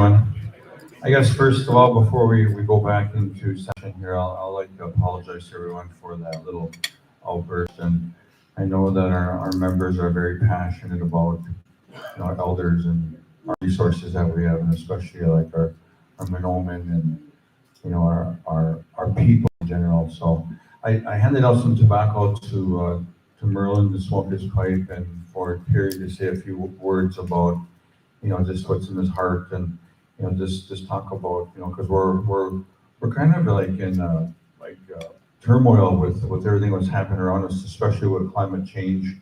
everyone. I guess first of all, before we go back into session here, I'll like to apologize to everyone for that little outburst. And I know that our members are very passionate about our elders and our resources that we have, and especially like our Minoman and our people in general. So I handed out some tobacco to Merlin to smoke his pipe and for Terry to say a few words about just what's in his heart and just talk about because we're kind of like in turmoil with everything that's happening around us, especially with climate change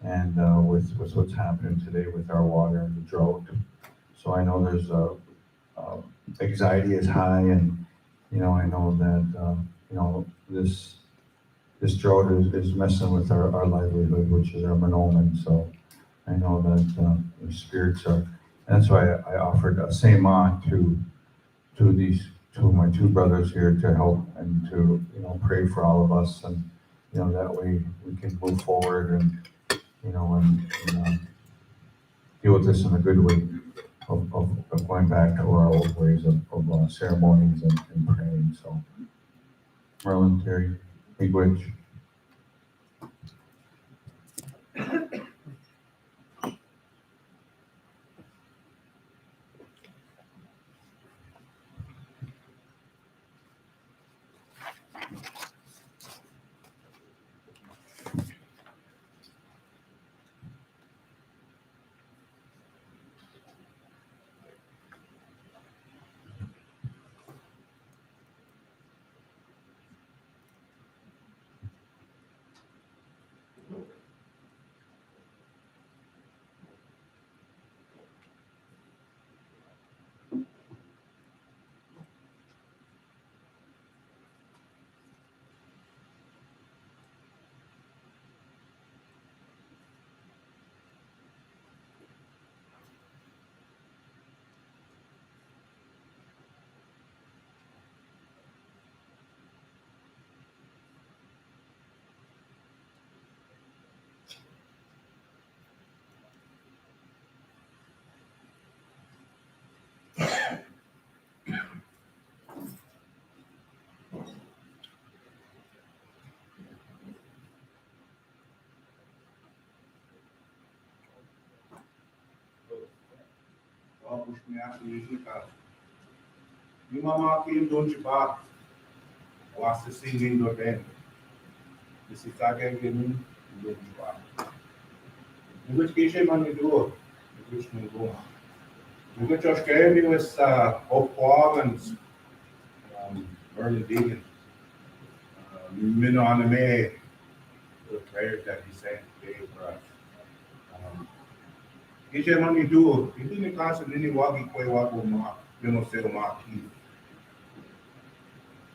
and with what's happening today with our water and the drought. So I know there's anxiety is high, and I know that this drought is messing with our livelihood, which is our monomen. So I know that the spirits are. And that's why I offered a sema to my two brothers here to help and to pray for all of us, and that way we can move forward and deal with this in a good way of going back to our old ways of ceremonies and praying. So Merlin, Terry, Miigwech. Mama came don't you back was the singing do then. This is again given don't you back. In which case man you do which me go. In which was came was of Provence early digging. Minno on the May the prayers that he sent today for us. Kisha man you do, you didn't class of any walking way walk with ma, say ma key.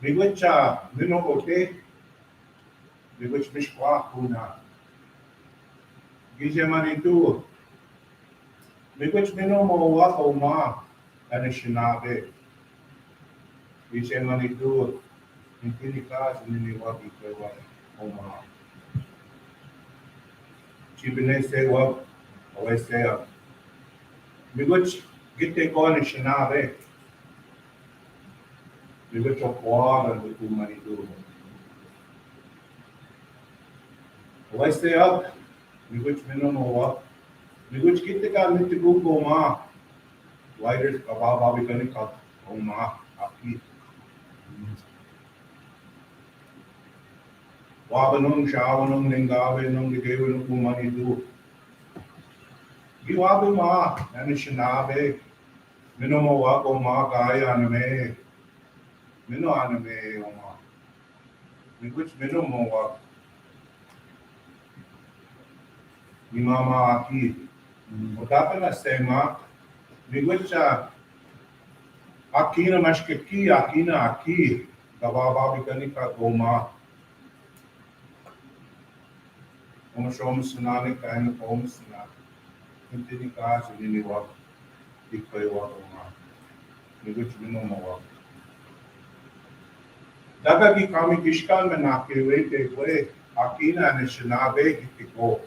Which minno okay, which mishwa kuna. Kisha man you do, which minno mo walk o ma, and a shinabe. Kisha man you do, in any class of any walking way walk o ma. Chibine say what? Always say up. Which get take on a shinabe. Which of war and with whom money do. Always say up. Which minimum what? Which get the guy to go go ma. Why there's a baba becoming cut. Oh ma. Aki. Wabanum, Shawanum, Ningavinum, the Gavinum, whom money do. You are the ma, and a shinabe. Minimo wako ma gaya anime. Mino anime oma. Which minimo wako. Ni mama aki. Utapa na sema. Which akina mashkeki, akina aki. Gababa bikanika goma. Om shom sunani kain om sunani. Continue class in any work, declare what which we know more. Daga ki kami kishkan mein na ke way take way, akina and shinabe ki go.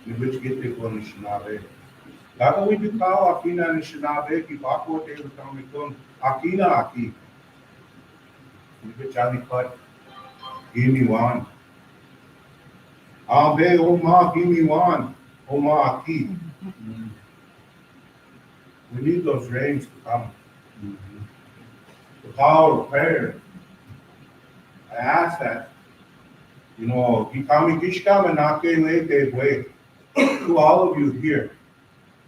ni which get te ko ni shinabe. Daga we do kao akina ni shinabe ki bako te utami kun akina aki. Ni which ani kat give me one. Abe oma give me one. Oma aki. We need those rains to come. The power of prayer. I ask that, Gikami Gishka Manake Leke Way, to all of you here.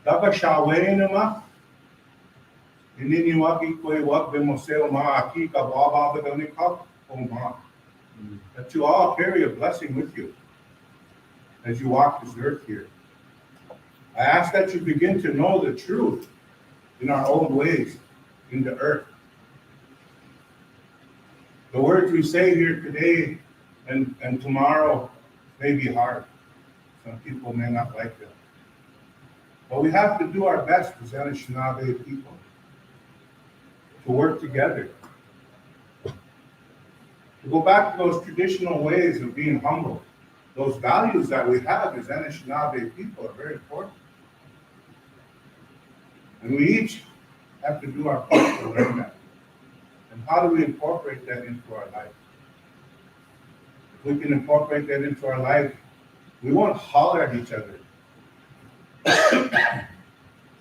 Daka Shawenama, Ininiwaki Kwe Wak Bemoseo Ma Aki Kababa Beganikap, Oma. That you all carry a blessing with you as you walk this earth here. I ask that you begin to know the truth in our own ways in the earth. The words we say here today and tomorrow may be hard. Some people may not like them. But we have to do our best as Anishinaabe people to work together. To go back to those traditional ways of being humble. Those values that we have as Anishinaabe people are very important. And we each have to do our part to learn that. And how do we incorporate that into our life? If we can incorporate that into our life, we won't holler at each other.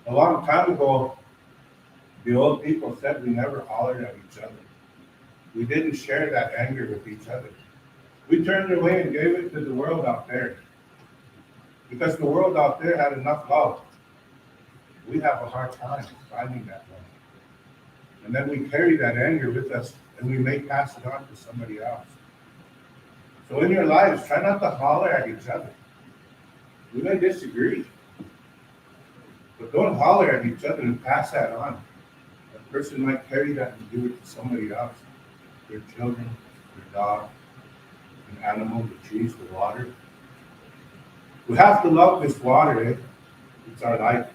A long time ago, the old people said we never hollered at each other. We didn't share that anger with each other. We turned it away and gave it to the world out there. Because the world out there had enough love. We have a hard time finding that love. And then we carry that anger with us and we may pass it on to somebody else. So in your lives, try not to holler at each other. We may disagree, but don't holler at each other and pass that on. A person might carry that and give it to somebody else. Their children, their dog, an animal, the trees, the water. We have to love this water, eh? It's our life.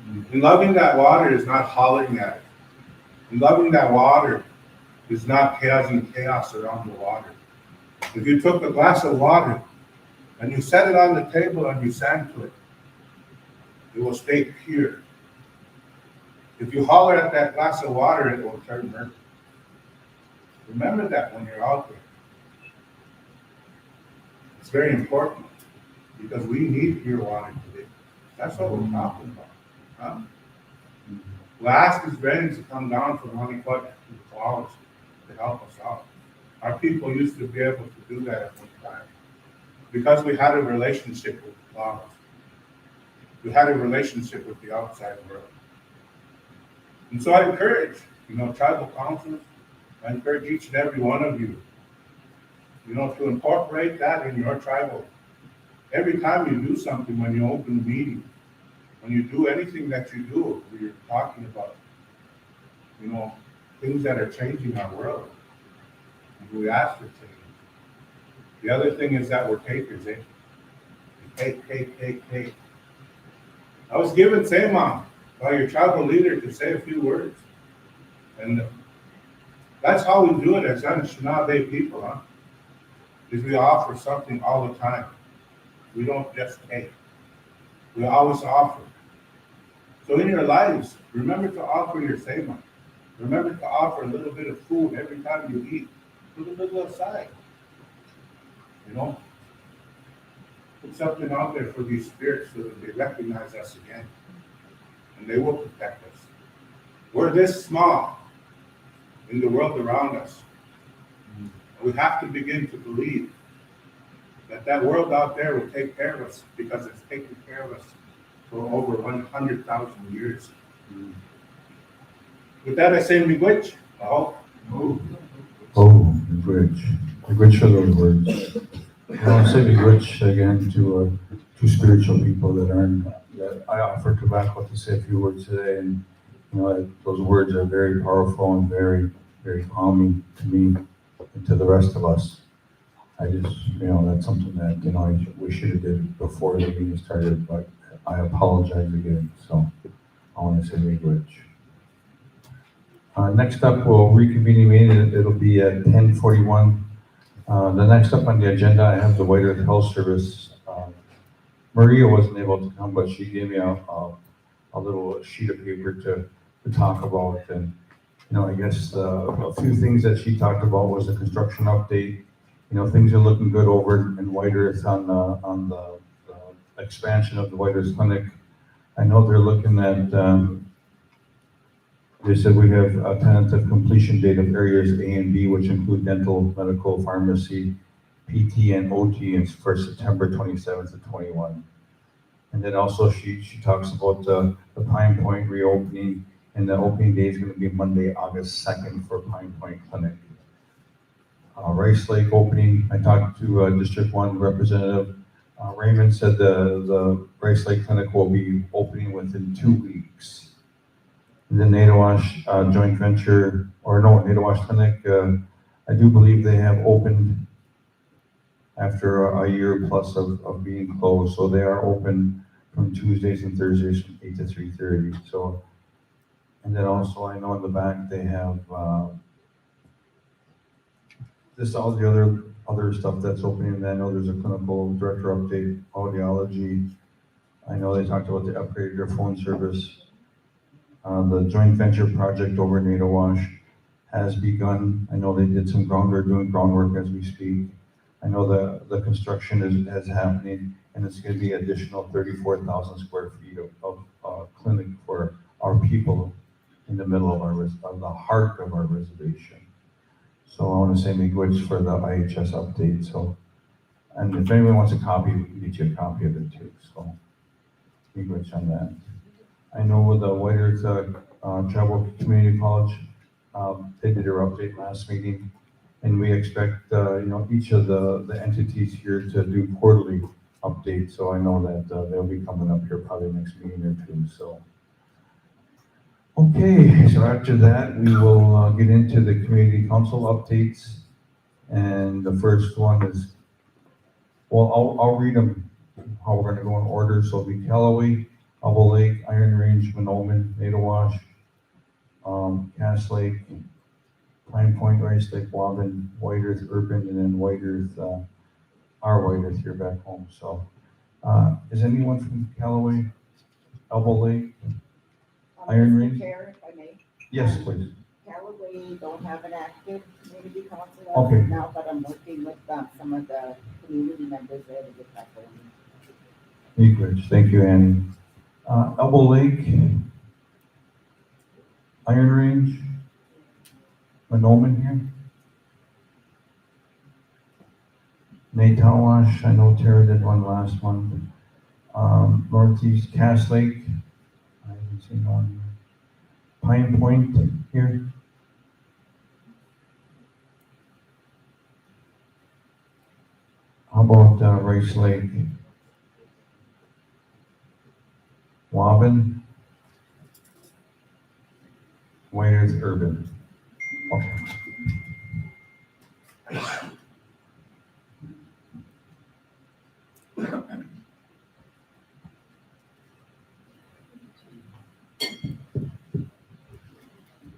And loving that water is not hollering at it. And loving that water is not causing chaos around the water. If you took a glass of water and you set it on the table and you sang to it, it will stay pure. If you holler at that glass of water, it will turn murky. Remember that when you're out there. It's very important because we need pure water today. That's what we're talking about. Huh? We'll ask these rains to come down from Honeycutt to the clouds to help us out. Our people used to be able to do that at one time because we had a relationship with the clouds. We had a relationship with the outside world. And so I encourage, tribal councils, I encourage each and every one of you, to incorporate that in your tribal. Every time you do something, when you open a meeting, when you do anything that you do, where you're talking about, things that are changing our world, and we ask for change. The other thing is that we're takers, eh? Take. I was given Sema by your tribal leader to say a few words. And that's how we do it as Anishinaabe people, huh? Is we offer something all the time. We don't just take. We always offer. So in your lives, remember to offer your Sema. Remember to offer a little bit of food every time you eat. Put a little aside. Put something out there for these spirits so that they recognize us again. And they will protect us. We're this small in the world around us. And we have to begin to believe that world out there will take care of us because it's taken care of us for over 100,000 years. With that, I say miigwech. Oh, miigwech. Miigwech for those words. I want to say miigwech again to spiritual people that I offer tobacco to say a few words today, and those words are very powerful and very, very calming to me and to the rest of us. I just, that's something that, we should have did before the meeting started, but I apologize again. So I want to say miigwech. Next up, we'll reconvene the meeting. It'll be at 10:41. The next up on the agenda, I have the White Earth Health Service Maria wasn't able to come, but she gave me a little sheet of paper to talk about. And, I guess a few things that she talked about was a construction update. Things are looking good over in White Earth on the expansion of the White Earth Clinic. I know they're looking at, they said we have a tentative completion date of areas A and B, which include dental, medical, pharmacy, PT, and OT, and for September 27th to 21. And then also she talks about the Pine Point reopening, and the opening day is going to be Monday, August 2nd for Pine Point Clinic. Rice Lake opening, I talked to District 1 Representative Raymond, said the Rice Lake Clinic will be opening within 2 weeks. And then Nadawash joint venture, Nadawash Clinic, I do believe they have opened after a year plus of being closed. So they are open from Tuesdays and Thursdays from 8 to 3:30. So, and then also I know in the back they have just all the other stuff that's opening. And I know there's a clinical director update, audiology. I know they talked about the upgraded their phone service. The joint venture project over in Nadawash has begun. I know they did some doing groundwork as we speak. I know the construction is happening, and it's going to be additional 34,000 square feet of clinic for our people in the middle of the heart of our reservation. So I want to say miigwech for the IHS update. So, and if anyone wants a copy, we can get you a copy of it too. So miigwech on that. I know with the White Earth Tribal Community College, they did their update last meeting, and we expect each of the entities here to do quarterly updates. So I know that they'll be coming up here probably next meeting or two. So okay, so after that we will get into the community council updates, and the first one is, well, I'll read them how we're going to go in order. So it'll be Callaway, Hubble Lake, Iron Range, Monoman, Nadawash, Cass Lake, Pine Point, Rice Lake, Wobbin, White Earth, Urban, and then White Earth, our White Earth here back home. So, is anyone from Callaway, Hubble Lake, Iron Range? Chair, if I may. Yes, please. Callaway don't have an active community council Okay. right now, but I'm working with some of the community members there to get that going. Miigwech. Thank you, Annie. Elbow Lake, Iron Range, Monoman here. Nadawash, I know Tara did one last month. Northeast Cass Lake, I haven't seen one here. Pine Point here. How about Rice Lake? Wobbin, White Earth, Urban. Okay.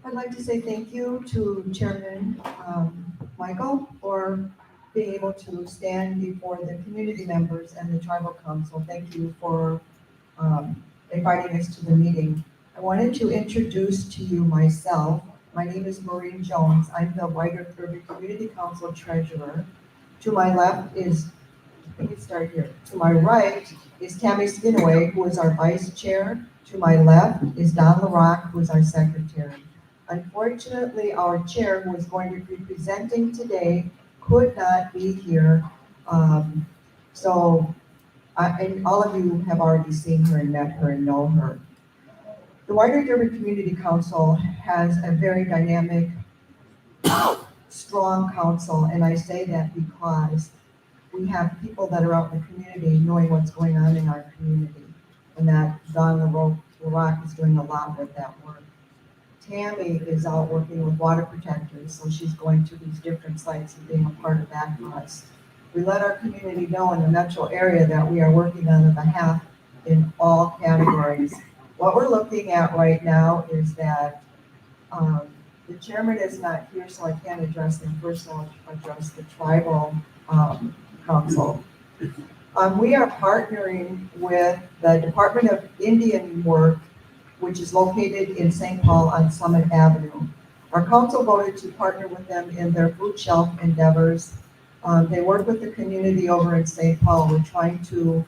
I'd like to say thank you to Chairman Michael for being able to stand before the community members and the tribal council. Thank you for inviting us to the meeting. I wanted to introduce to you myself. My name is Maureen Jones. I'm the White Earth Urban Community Council Treasurer. To my left is, let me start here. To my right is Tammy Skinaway, who is our vice chair. To my left is Don LaRock, who is our secretary. Unfortunately, our chair, who is going to be presenting today, could not be here. And all of you have already seen her and met her and know her. The White Earth Urban Community Council has a very dynamic, strong council, and I say that because we have people that are out in the community knowing what's going on in our community, and that Don LaRock is doing a lot with that work. Tammy is out working with water protectors, so she's going to these different sites and being a part of that for us. We let our community know in the metro area that we are working on behalf in all categories. What we're looking at right now is that the chairman is not here, so I can't address him. First, I'll address the tribal council. We are partnering with the Department of Indian Work, which is located in St. Paul on Summit Avenue. Our council voted to partner with them in their food shelf endeavors. They work with the community over in St. Paul. We're trying to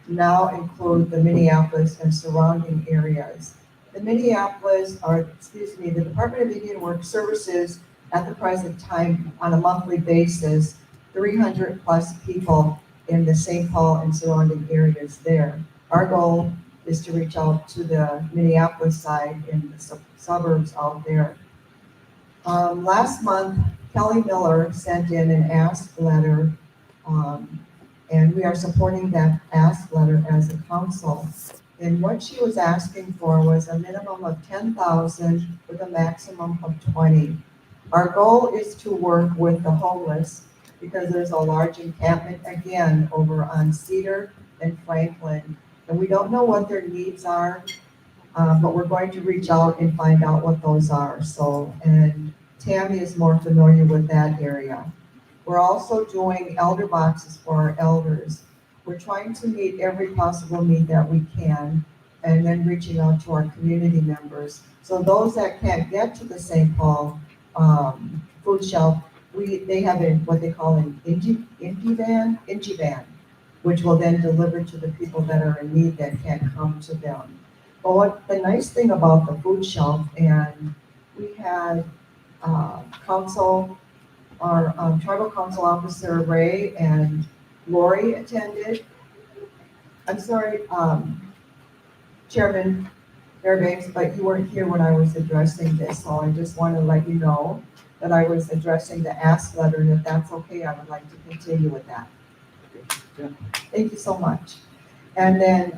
now include the Minneapolis and surrounding areas. The Department of Indian Work services at the present time on a monthly basis, 300 plus people in the St. Paul and surrounding areas there. Our goal is to reach out to the Minneapolis side in the suburbs out there. Last month, Kelly Miller sent in an ask letter, and we are supporting that ask letter as a council. And what she was asking for was a minimum of 10,000 with a maximum of 20. Our goal is to work with the homeless because there's a large encampment again over on Cedar and Franklin. And we don't know what their needs are, but we're going to reach out and find out what those are. So, and Tammy is more familiar with that area. We're also doing elder boxes for our elders. We're trying to meet every possible need that we can, and then reaching out to our community members. So those that can't get to the St. Paul food shelf, they have what they call an Ingy van, which will then deliver to the people that are in need that can't come to them. But what the nice thing about the food shelf, and we had our tribal council officer Ray and Lori attended. I'm sorry, Chairman Fairbanks, but you weren't here when I was addressing this, so I just want to let you know that I was addressing the ask letter, and if that's okay, I would like to continue with that. Yeah. Thank you so much. And then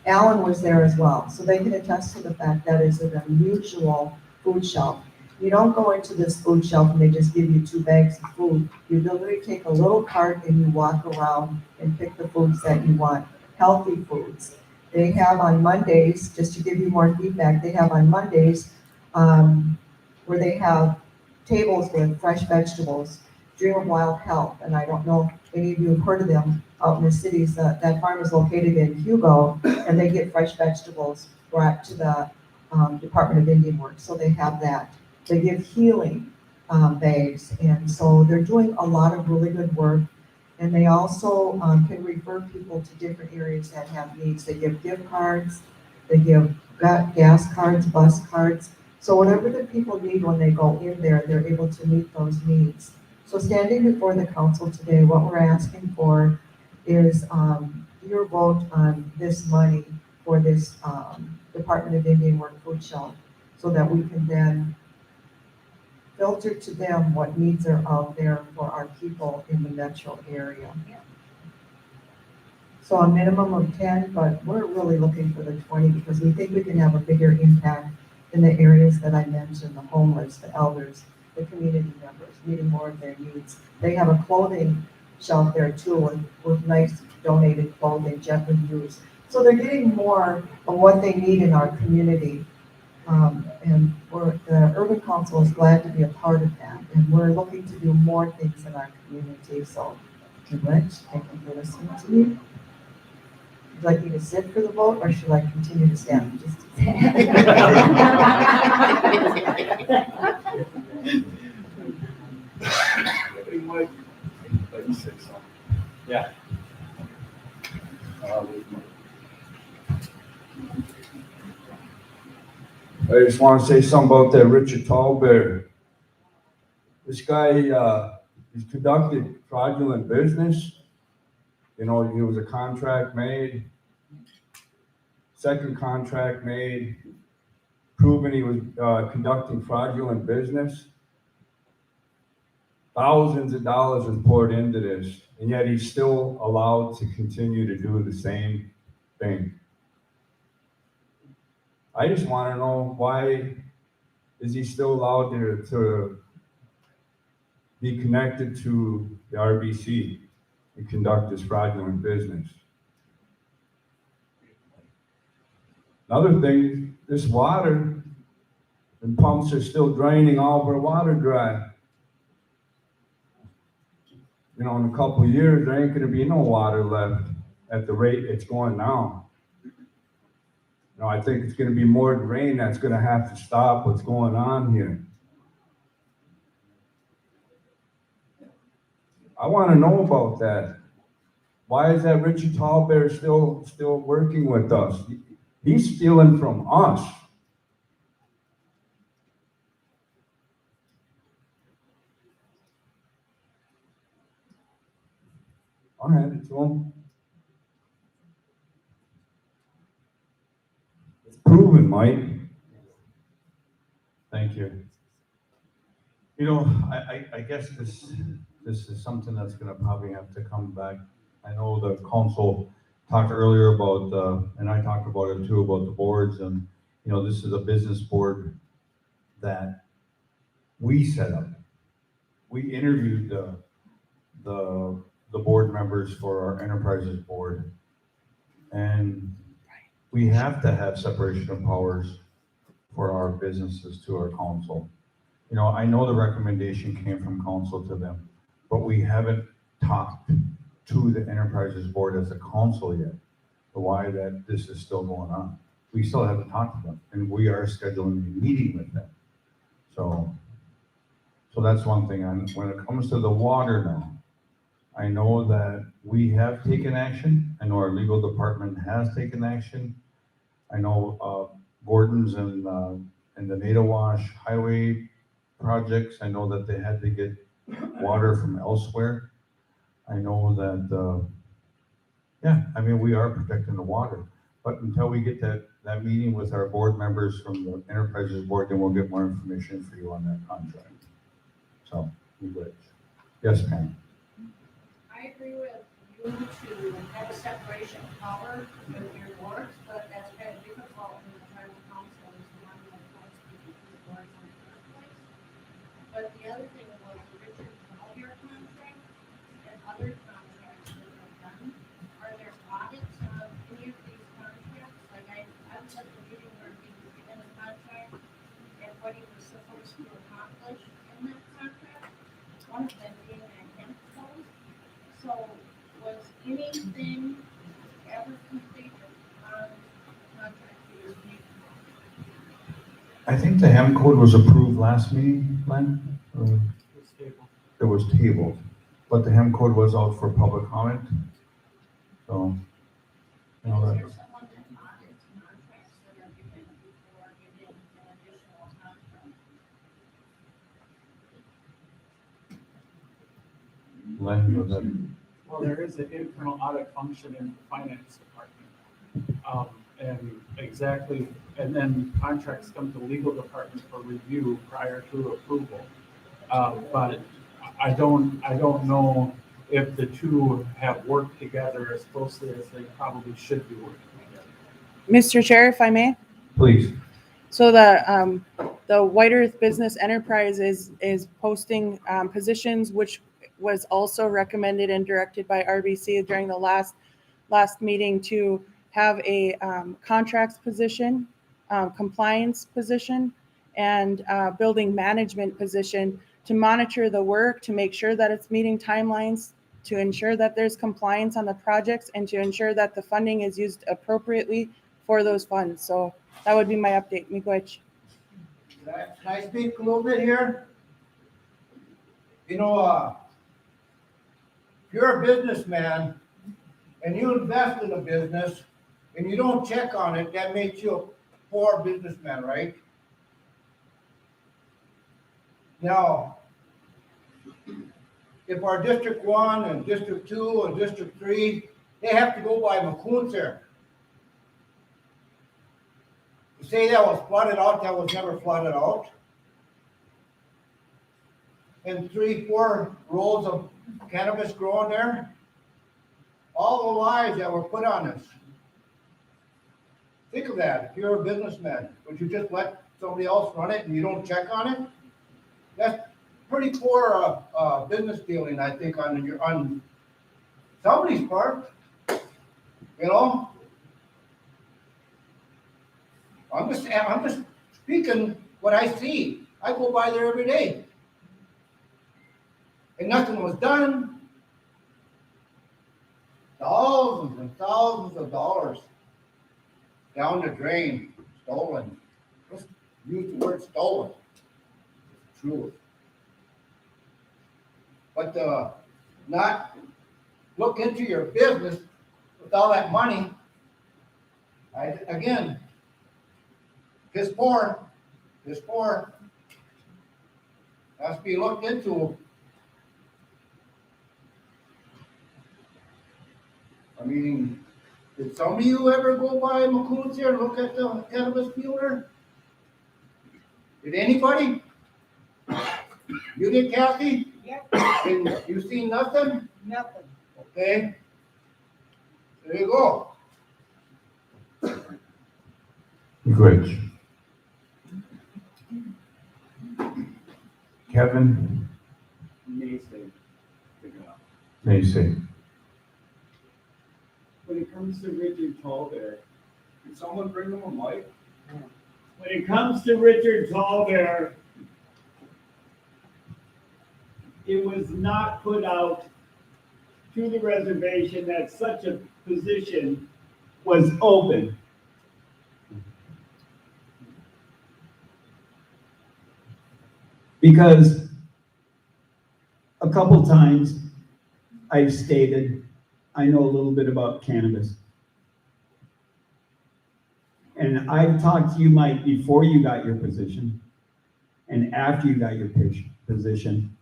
Alan was there as well, so they can attest to the fact that it's an unusual food shelf. You don't go into this food shelf and they just give you 2 bags of food. You literally take a little cart and you walk around and pick the foods that you want, healthy foods. They have on Mondays, just to give you more feedback, they have on Mondays where they have tables with fresh vegetables, Dream of Wild Health, and I don't know if any of you have heard of them out in the cities. That farm is located in Hugo, and they get fresh vegetables brought to the Department of Indian Work, so they have that. They give healing bags, and so they're doing a lot of really good work. And they also can refer people to different areas that have needs. They give gift cards, they give gas cards, bus cards. So whatever the people need when they go in there, they're able to meet those needs. So standing before the council today, what we're asking for is your vote on this money for this Department of Indian Work food shelf, so that we can then filter to them what needs are out there for our people in the metro area. So a minimum of 10, but we're really looking for the 20 because we think we can have a bigger impact in the areas that I mentioned, the homeless, the elders, the community members, meeting more of their needs. They have a clothing shelf there too with nice donated clothing, gently used. So they're getting more of what they need in our community. And the Urban Council is glad to be a part of that. And we're looking to do more things in our community. So, Rich, thank you for listening to me. Would you like me to sit for the vote, or should I continue to stand? Yeah. I just want to say something about that Richard Tallbear. This guy, he's conducted fraudulent business. You know, he was a contract made, second contract made, proven he was conducting fraudulent business. Thousands of dollars was poured into this, and yet he's still allowed to continue to do the same thing. I just want to know, why is he still allowed to be connected to the RBC and conduct this fraudulent business? Another thing, this water and pumps are still draining all of our water dry. in a couple of years, there ain't gonna be no water left at the rate it's going now. I think it's gonna be more than rain that's gonna have to stop what's going on here. I wanna know about that. Why is that Richard Tallbear still working with us? He's stealing from us. I'll hand it to him. It's proven, Mike. Thank you. I guess this is something that's gonna probably have to come back. I know the council talked earlier about, and I talked about it too, about the boards, and, this is a business board that we set up. We interviewed the board members for our enterprises board. And we have to have separation of powers for our businesses to our council. I know the recommendation came from council to them, but we haven't talked to the enterprises board as a council yet, why that this is still going on. We still haven't talked to them, and we are scheduling a meeting with them. So that's one thing. And when it comes to the water now, I know that we have taken action. I know our legal department has taken action. I know Gordon's and the Nada Wash Highway projects, I know that they had to get water from elsewhere. I know that, we are protecting the water. But until we get that meeting with our board members from the enterprises board, then we'll get more information for you on that contract. So, yes, Pam. I agree with you to have a separation of power with your boards, but that's kind of difficult in the tribal council is the one that wants to be the boards in the first place. But the other thing was the Richard Tallbear contract and other contracts that are done. Are there audits of any of these contracts? Like I was at the meeting where he was given a contract and what he was supposed to accomplish in that contract. One of them being a hemp code. So was anything ever completed on the contract he was making? I think the HEM code was approved last meeting, Glenn. It was tabled, but the HEM code was out for public comment. So, Is there someone that audits contracts that are given before giving an additional contract? Glenn, was that? Well, there is an internal audit function in the finance department. And then contracts come to the legal department for review prior to approval. But I don't know if the two have worked together as closely as they probably should be working together. Mr. Chair, if I may. Please. So the White Earth Business Enterprise is posting positions, which was also recommended and directed by RBC during the last meeting to have a contracts position, compliance position, and building management position to monitor the work, to make sure that it's meeting timelines, to ensure that there's compliance on the projects, and to ensure that the funding is used appropriately for those funds. So that would be my update. Miigwech. Can I speak a little bit here? If you're a businessman and you invest in a business and you don't check on it, that makes you a poor businessman, right? Now, if our District 1 and District 2 and District 3, they have to go by McCoon's. To say that was flooded out, that was never flooded out. And 3-4 rows of cannabis growing there. All the lies that were put on us. Think of that. If you're a businessman, would you just let somebody else run it and you don't check on it? That's pretty poor business dealing, I think, on somebody's part. I'm just speaking what I see. I go by there every day. And nothing was done. thousands and thousands of dollars down the drain, stolen. Just use the word stolen. It's true. But not look into your business with all that money. Again, piss poor. Has to be looked into. I mean, did some of you ever go by McCoon's here and look at the cannabis fielder? Did anybody? You did, Kathy? Yep, And you seen nothing? nothing. Okay. There you go. Rich. Kevin, Mason, pick it up. Macy. When it comes to Richard Tallbear, can someone bring him a mic? When it comes to Richard Tallbear, it was not put out to the reservation that such a position was open. Because a couple times I've stated I know a little bit about cannabis. And I've talked to you, Mike, before you got your position and after you got your position.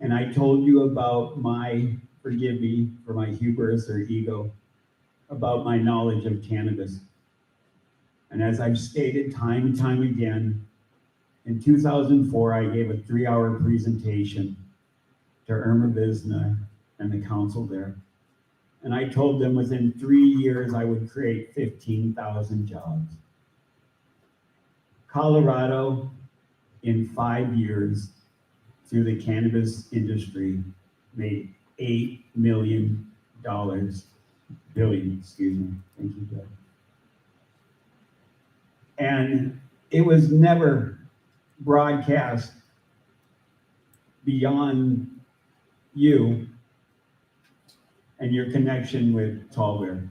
And I told you about my, forgive me for my hubris or ego, about my knowledge of cannabis. And as I've stated time and time again, in 2004, I gave a 3-hour presentation to Irma Visna and the council there. And I told them within 3 years, I would create 15,000 jobs. Colorado, in 5 years, through the cannabis industry, made $8 million, billion, excuse me, thank you, Jeff. And it was never broadcast beyond you and your connection with Tallbear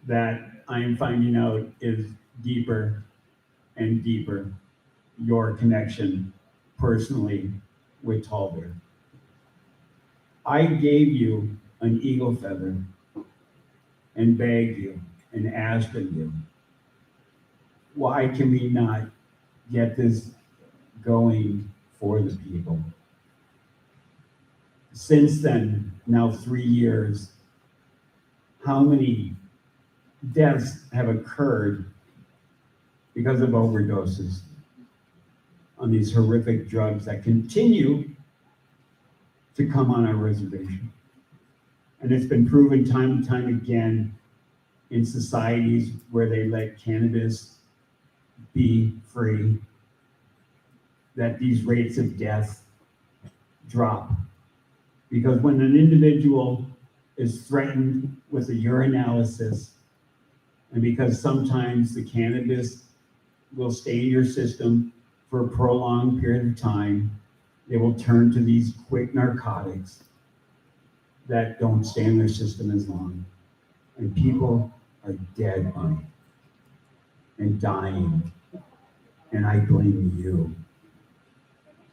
that I am finding out is deeper and deeper, your connection personally with Tallbear. I gave you an eagle feather and begged you and asked of you, why can we not get this going for the people? Since then, now 3 years, how many deaths have occurred because of overdoses on these horrific drugs that continue to come on our reservation? And it's been proven time and time again in societies where they let cannabis be free, that these rates of death drop. Because when an individual is threatened with a urinalysis, and because sometimes the cannabis will stay in your system for a prolonged period of time, they will turn to these quick narcotics that don't stay in their system as long. And people are dead on it and dying. And I blame you.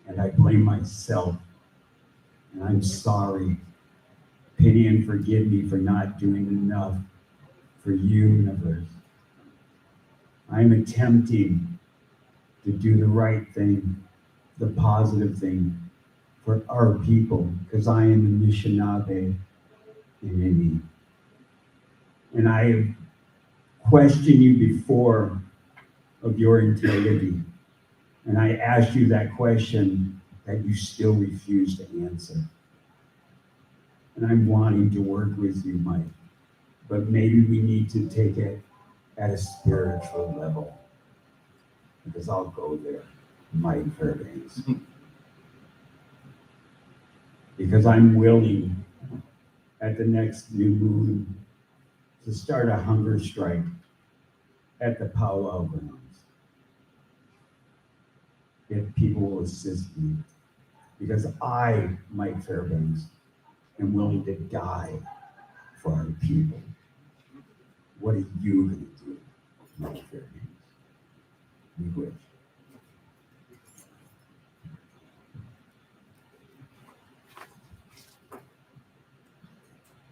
And I blame myself. And I'm sorry. Pity and forgive me for not doing enough for you, universe. I'm attempting to do the right thing, the positive thing for our people, because I am a Anishinaabe in Indy. And I have questioned you before of your integrity. And I asked you that question that you still refuse to answer. And I'm wanting to work with you, Mike. But maybe we need to take it at a spiritual level. Because I'll go there, Mike Fairbanks. Because I'm willing at the next new moon to start a hunger strike at the powwow grounds. If people will assist me. Because I, Mike Fairbanks, and willing to die for our people. What are you going to do, my fair neighbors? We wish.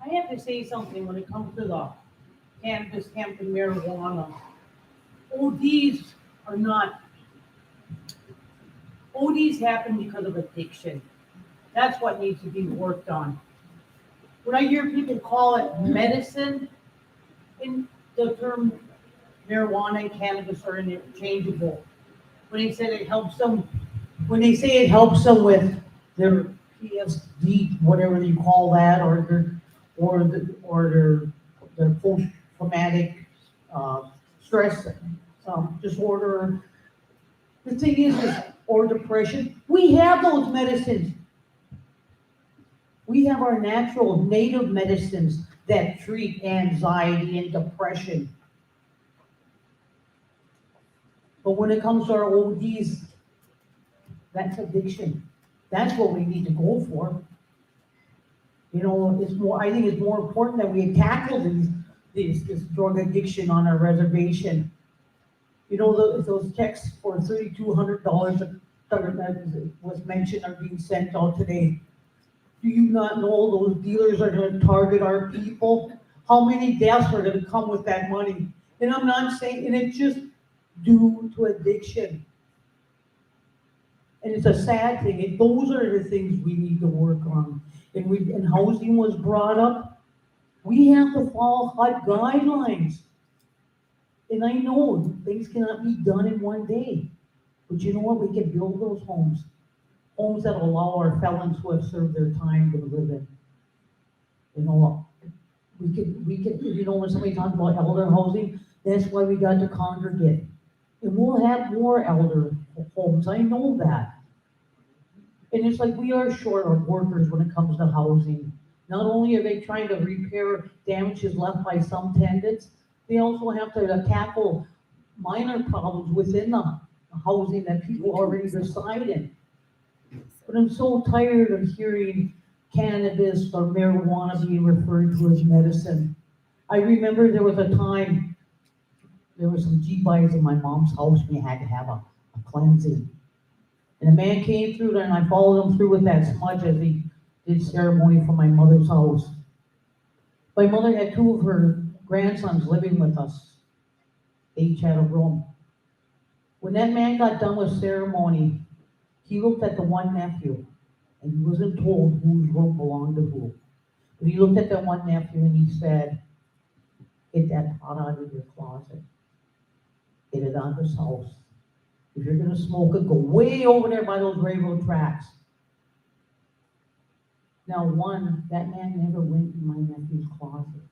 I have to say something when it comes to the cannabis, hemp, and marijuana. ODs are not, ODs happen because of addiction. That's what needs to be worked on. When I hear people call it medicine, in the term marijuana and cannabis are interchangeable. When they say it helps them, when they say it helps them with their PSD, whatever you call that, or their post-traumatic stress disorder. The thing is, or depression, we have those medicines. We have our natural native medicines that treat anxiety and depression. But when it comes to our ODs, that's addiction. That's what we need to go for. You know, it's more, I think it's more important that we tackle this drug addiction on our reservation. You know, those checks for $3,200 that was mentioned are being sent out today. Do you not know those dealers are gonna target our people? How many deaths are gonna come with that money? And I'm not saying, and it's just due to addiction. And it's a sad thing, and those are the things we need to work on. And housing was brought up. We have to follow HUD guidelines. And I know things cannot be done in one day, but you know what? We can build those homes that allow our felons who have served their time to live in. You know, we could, you know, when somebody talks about elder housing, that's why we got to congregate. And we'll have more elder homes, I know that. And it's like we are short of workers when it comes to housing. Not only are they trying to repair damages left by some tenants, they also have to tackle minor problems within the housing that people already reside in. But I'm so tired of hearing cannabis or marijuana being referred to as medicine. I remember there was a time, there were some G-buys in my mom's house, and we had to have a cleansing. And a man came through there, and I followed him through with that smudge as he did ceremony for my mother's house. My mother had two of her grandsons living with us. They each had a room. When that man got done with ceremony, he looked at the one nephew, and he wasn't told whose room belonged to who. But he looked at that one nephew and he said, "Get that pot out of your closet. Get it out of this house. If you're gonna smoke it, go way over there by those railroad tracks." Now, that man never went in my nephew's closet.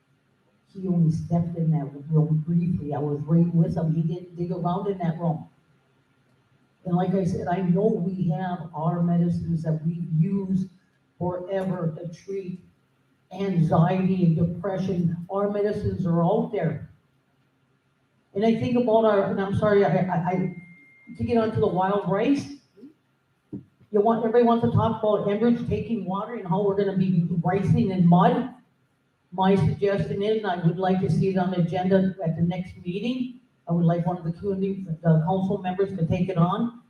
He only stepped in that room briefly. I was right with him. He didn't dig around in that room. And like I said, I know we have our medicines that we use forever to treat anxiety and depression. Our medicines are out there. And I think about and I'm sorry, to get onto the wild rice. Everybody wants to talk about Enbridge taking water and how we're gonna be ricing in mud. My suggestion is, and I would like to see it on the agenda at the next meeting. I would like one of the council members to take it on.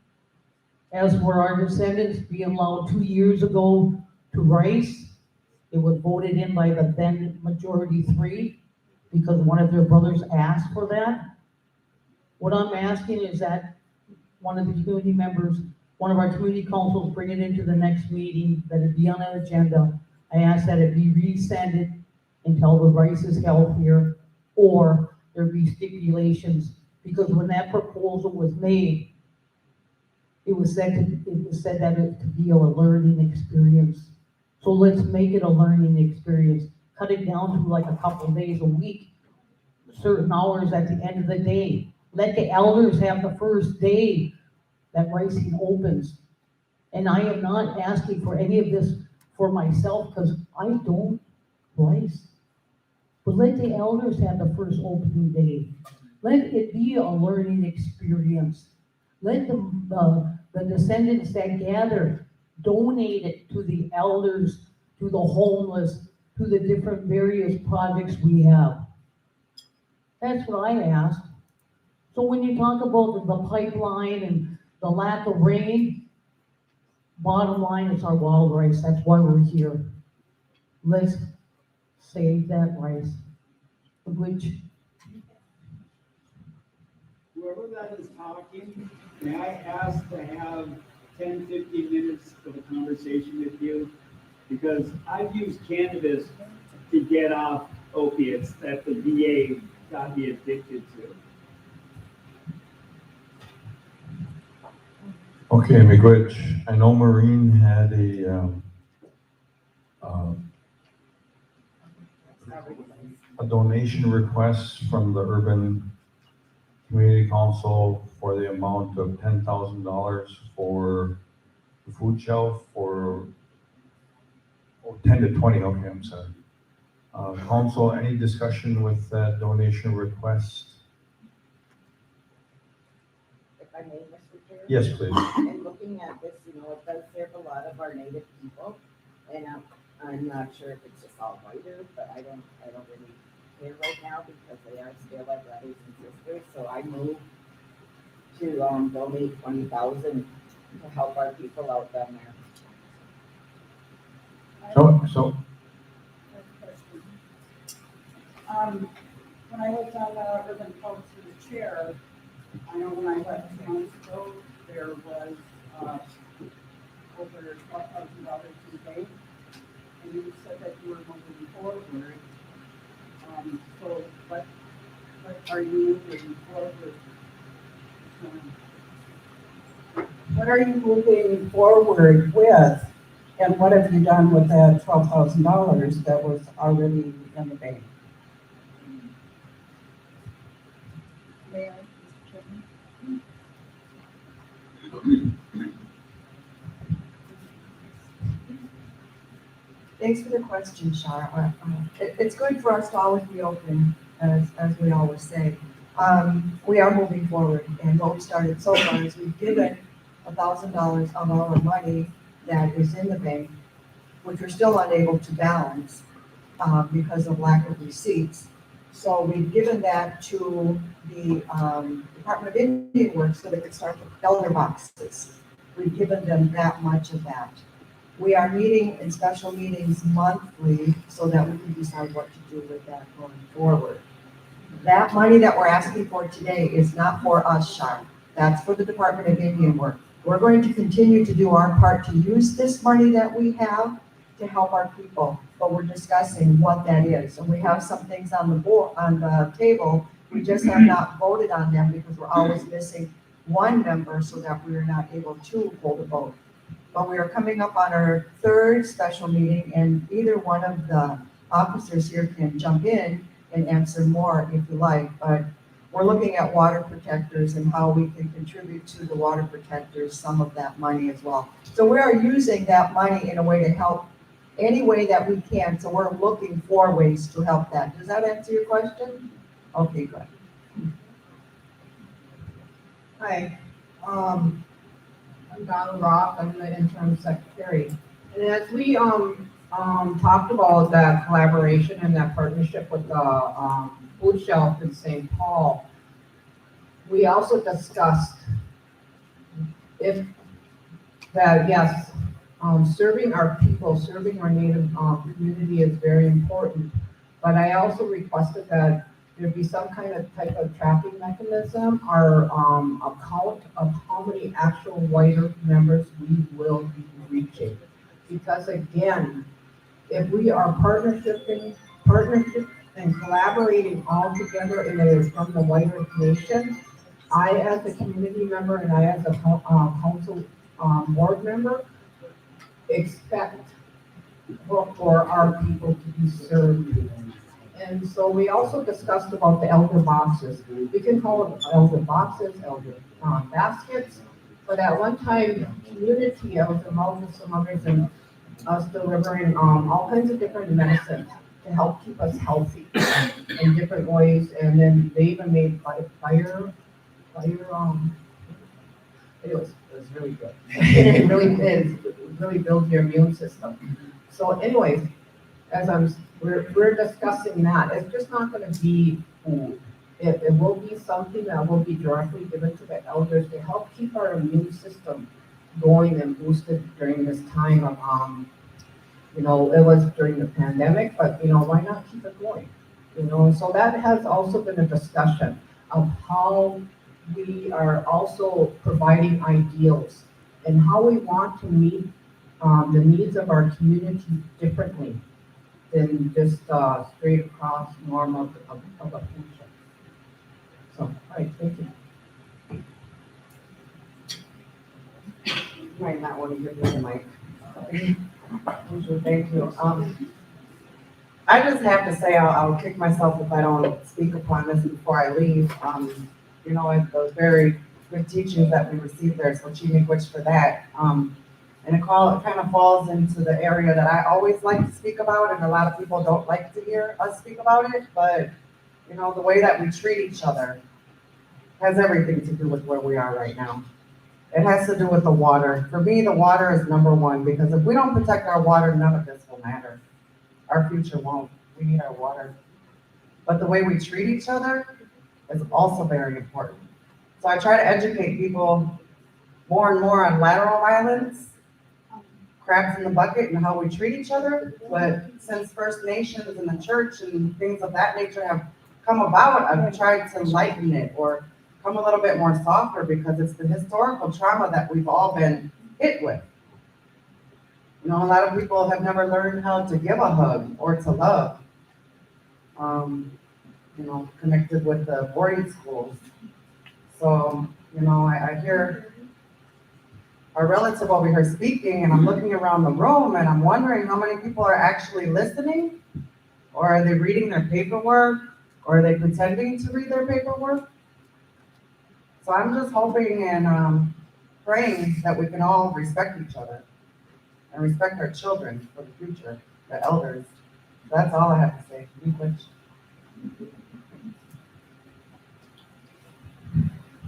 As were our descendants being allowed 2 years ago to rice. It was voted in by the then majority 3 because one of their brothers asked for that. What I'm asking is that one of the community members, one of our community councils bring it into the next meeting, that it be on an agenda. I ask that it be rescinded until the rice is healthier, or there be stipulations, because when that proposal was made, it was said that it could be a learning experience. So let's make it a learning experience. Cut it down to like a couple of days a week, certain hours at the end of the day. Let the elders have the first day that ricing opens. And I am not asking for any of this for myself, because I don't rice. But let the elders have the first opening day. Let it be a learning experience. Let the descendants that gather donate it to the elders to to the homeless, to the different various projects we have? That's what I asked. So when you talk about the pipeline and the lack of rain, bottom line is our wild rice. That's why we're here. Let's save that rice, which Whoever that is talking, may I ask to have 10, 15 minutes of a conversation with you? Because I've used cannabis to get off opiates that the VA got me addicted to. Okay, Miigwech, I know Maureen had a donation request from the Urban Community Council for the amount of $10,000 for the food shelf for, 10 to 20, okay, I'm sorry. Council, any discussion with that donation request? If I may, Mr. Chair? Yes, please. And looking at this, you know, it does serve a lot of our native people, and I'm not sure if it's just all whiter, but I don't really care right now because they are still our brothers and sisters, so I move to, donate 20,000 to help our people out down there. So, When I was on the urban council chair, I know when I left county ago, there was, over $12,000 in the bank. And you said that you were moving forward. So what are you moving forward? What are you moving forward with? And what have you done with that $12,000 that was already in the bank? Mayor, Mr. Chairman. Thanks for the question, Shar. It's good for us to always be open, as we always say. We are moving forward, and what we started so far is we've given $1,000 of our money that is in the bank, which we're still unable to balance because of lack of receipts. So we've given that to the Department of Indian Works so they could start the elder boxes. We've given them that much of that. We are meeting in special meetings monthly so that we can decide what to do with that going forward. That money that we're asking for today is not for us, Shar. That's for the Department of Indian Work. We're going to continue to do our part to use this money that we have to help our people, but we're discussing what that is. And we have some things on the board, on the table. We just have not voted on them because we're always missing one member so that we are not able to hold a vote. But we are coming up on our third special meeting, and either one of the officers here can jump in and answer more if you like. But we're looking at water protectors and how we can contribute to the water protectors some of that money as well. So we are using that money in a way to help any way that we can. So we're looking for ways to help that. Does that answer your question? Okay, good. Hi, I'm Donna Rock, I'm the interim secretary. And as we, talked about that collaboration and that partnership with the, food shelf in St. Paul, we also discussed if that, yes, serving our people, serving our native, community is very important. But I also requested that there be some kind of type of tracking mechanism or account of how many actual whiter members we will be reaching. Because again, if we are partnership and collaborating all together and it is from the whiter nation, I as a community member and I as a council board member expect for our people to be served. And so we also discussed about the elder boxes. We can call them elder boxes, elder baskets, but at one time, community, I was involved with some others and us delivering all kinds of different medicines to help keep us healthy in different ways. And then they even made fire, it was really good. It really builds your immune system. So anyways, we're discussing that, it's just not gonna be food. It will be something that will be directly given to the elders to help keep our immune system going and boosted during this time of, it was during the pandemic, but, why not keep it going? So that has also been a discussion of how we are also providing ideals and how we want to meet, the needs of our community differently than just, straight across norm of a function. So, all right, thank you. Might not want to give me the mic. Thank you. I just have to say, I'll kick myself if I don't speak upon this before I leave. Those very good teachings that we received there, so Chini Gwitch for that. And it kind of falls into the area that I always like to speak about, and a lot of people don't like to hear us speak about it, but, the way that we treat each other has everything to do with where we are right now. It has to do with the water. For me, the water is number one, because if we don't protect our water, none of this will matter. Our future won't. We need our water. But the way we treat each other is also very important. So I try to educate people more and more on lateral violence, crabs in the bucket, and how we treat each other. But since First Nations and the church and things of that nature have come about, I've tried to lighten it or come a little bit more softer, because it's the historical trauma that we've all been hit with. A lot of people have never learned how to give a hug or to love. Connected with the boarding schools. So, I hear our relative over here speaking, and I'm looking around the room and I'm wondering how many people are actually listening, or are they reading their paperwork, or are they pretending to read their paperwork? So I'm just hoping and praying that we can all respect each other and respect our children for the future, the elders. That's all I have to say.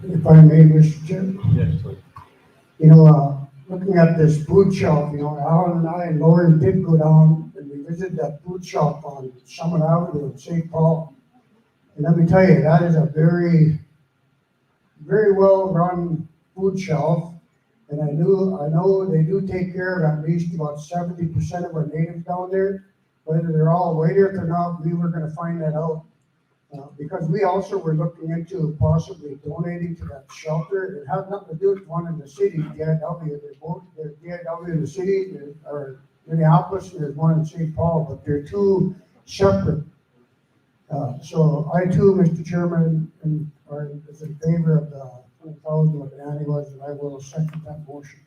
If I may, Mr. Chair. Yes, please. Looking at this food shelf, Alan and I and Lauren did go down and we visited that food shelf on Summit Avenue in St. Paul. And let me tell you, that is a very, very well-run food shelf. And I know they do take care of at least about 70% of our natives down there. Whether they're all waiters or not, we were gonna find that out. Because we also were looking into possibly donating to that shelter. It has nothing to do with one in the city, DIW. They're both, there's DIW in the city, or Minneapolis, and there's one in St. Paul, but they're two separate. So I too, Mr. Chairman, is in favor of the 20,000 what Annie was, and I will second that motion.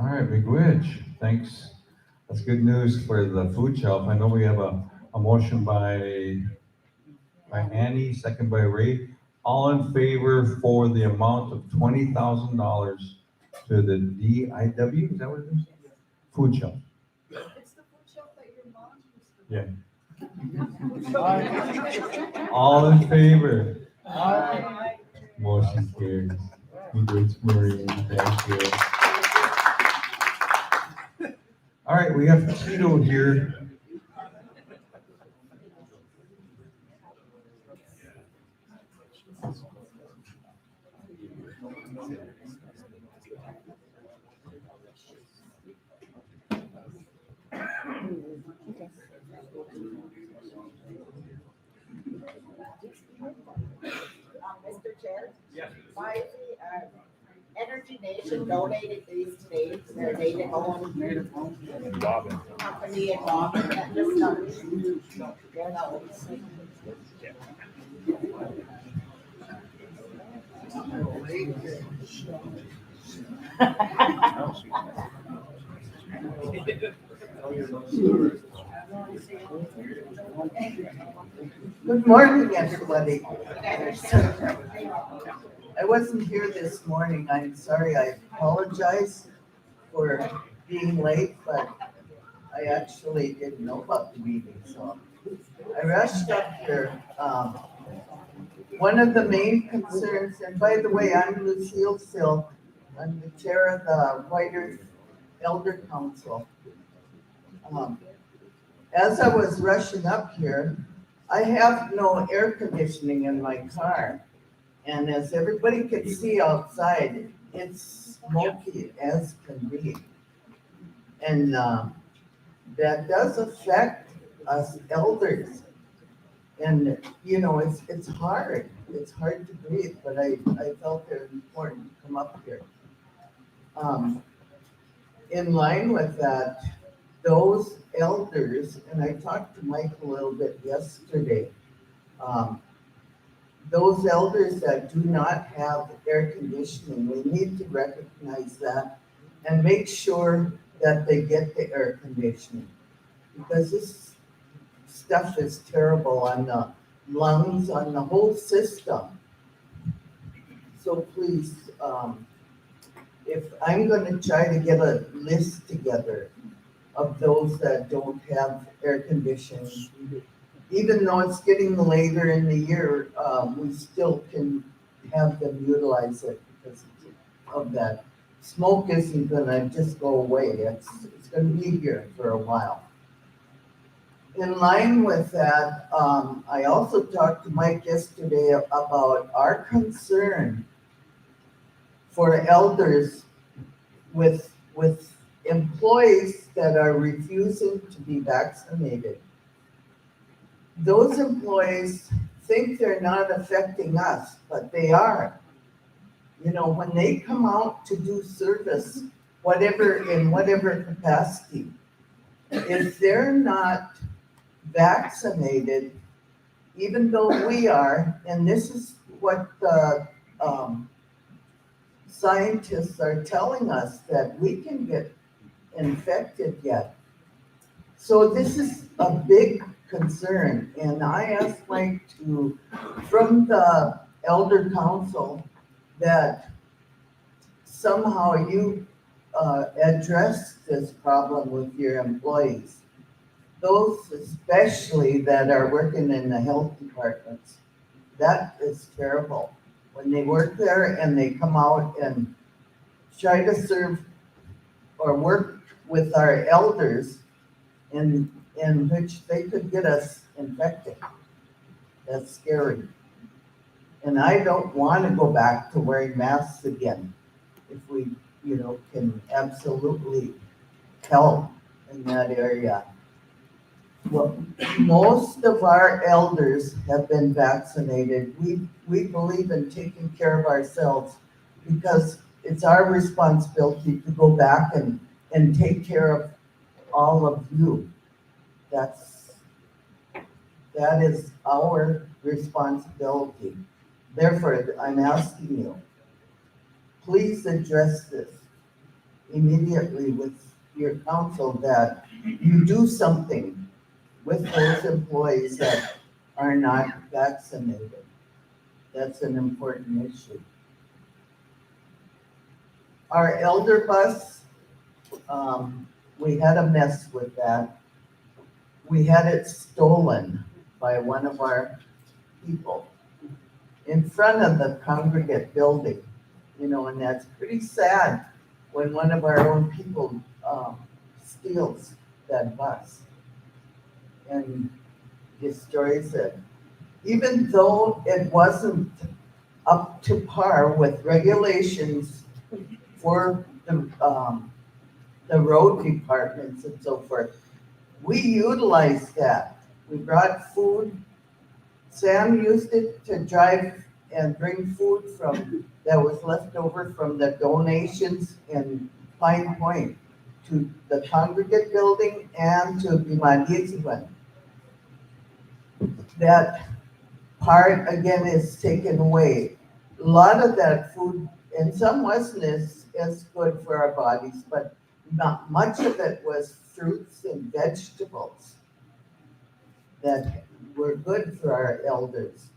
All right, Miigwech, thanks. That's good news for the food shelf. I know we have a motion by Annie, second by Ray. All in favor for the amount of $20,000 to the DIW, is that what it is? Food shelf. It's the food shelf that your mom used to. Yeah. All in favor? Aye. Motion carries. Miigwech, Maureen, thank you. All right, we have Tito here. Mr. Chair? Yes. Why Energy Nation donated these today to their native-owned company in Auburn. That just Good morning, everybody. I wasn't here this morning. I'm sorry. I apologize for being late, but I actually didn't know about the meeting, so I rushed up here. one of the main concerns, and by the way, I'm Lucille Silk. I'm the chair of the White Earth Elder Council. As I was rushing up here, I have no air conditioning in my car. And as everybody can see outside, it's smoky as can be. And that does affect us elders. And, you know, it's hard. It's hard to breathe, but I felt it was important to come up here. In line with that, those elders, and I talked to Mike a little bit yesterday, those elders that do not have air conditioning, we need to recognize that and make sure that they get the air conditioning. Because this stuff is terrible on the lungs, on the whole system. So please, if I'm gonna try to get a list together of those that don't have air conditioning, even though it's getting later in the year, we still can have them utilize it because of that. Smoke isn't gonna just go away. It's gonna be here for a while. In line with that, I also talked to Mike yesterday about our concern for elders with employees that are refusing to be vaccinated. Those employees think they're not affecting us, but they are. You know, when they come out to do service, in whatever capacity, if they're not vaccinated, even though we are, and this is what the scientists are telling us, that we can get infected yet. So this is a big concern, and I asked Mike from the Elder Council, that somehow you address this problem with your employees. Those especially that are working in the health departments. That is terrible. When they work there and they come out and try to serve or work with our elders in which they could get us infected. That's scary. And I don't want to go back to wearing masks again if we, can absolutely help in that area. Well, most of our elders have been vaccinated. We believe in taking care of ourselves because it's our responsibility to go back and take care of all of you. That is our responsibility. Therefore, I'm asking you, please address this immediately with your council, that you do something with those employees that are not vaccinated. That's an important issue. Our elder bus, we had a mess with that. We had it stolen by one of our people in front of the congregate building, and that's pretty sad when one of our own people steals that bus and destroys it. Even though it wasn't up to par with regulations for the road departments and so forth, we utilized that. We brought food. Sam used it to drive and bring food that was left over from the donations in Pine Point to the congregate building and to Bimaniziwan. That part again is taken away. A lot of that food, and some wasn't as good for our bodies, but not much of it was fruits and vegetables that were good for our elders.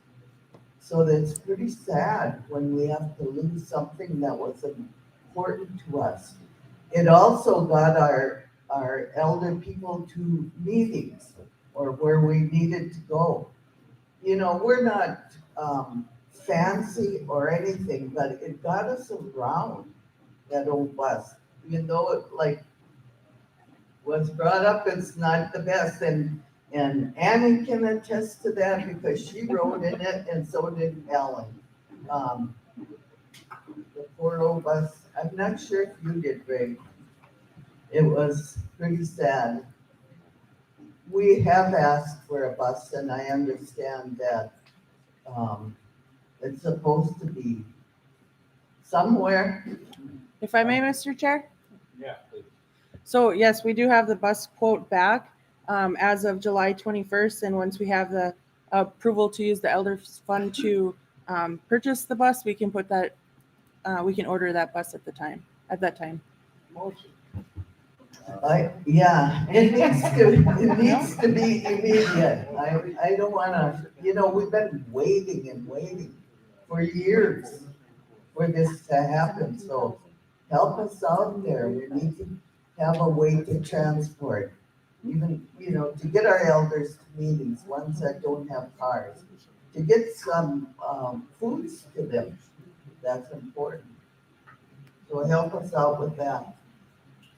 So that's pretty sad when we have to lose something that was important to us. It also got our elder people to meetings or where we needed to go. We're not fancy or anything, but it got us around that old bus. Even though it like was brought up, it's not the best. And Annie can attest to that because she rode in it and so did Ellen. Um, the poor old bus, I'm not sure if you did, Greg. It was pretty sad. We have asked for a bus and I understand that, it's supposed to be somewhere. If I may, Mr. Chair? Yeah, please. So yes, we do have the bus quote back as of July 21st. And once we have the approval to use the Elders Fund to purchase the bus, we can put that, we can order that bus at that time. Yeah, it needs to be immediate. I don't wanna, we've been waiting and waiting for years for this to happen, so help us out there. We need to have a way to transport, even, to get our elders to meetings, ones that don't have cars, to get some, foods to them. That's important. So help us out with that.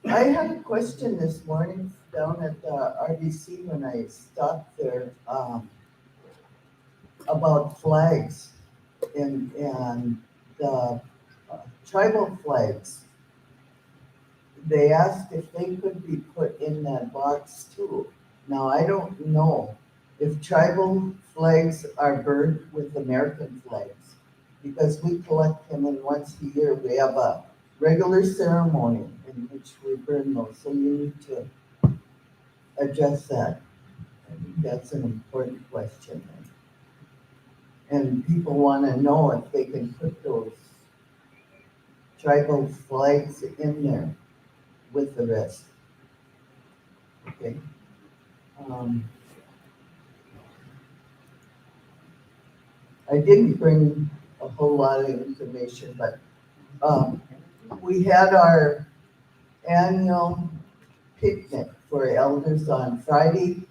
I had a question this morning down at the RBC when I stopped there, about flags and the tribal flags. They asked if they could be put in that box too. Now, I don't know if tribal flags are burned with American flags, because we collect them and once a year we have a regular ceremony in which we burn those, so you need to address that. I think that's an important question. And people want to know if they can put those tribal flags in there with the rest. Okay. I didn't bring a whole lot of information, but we had our annual picnic for elders on Friday,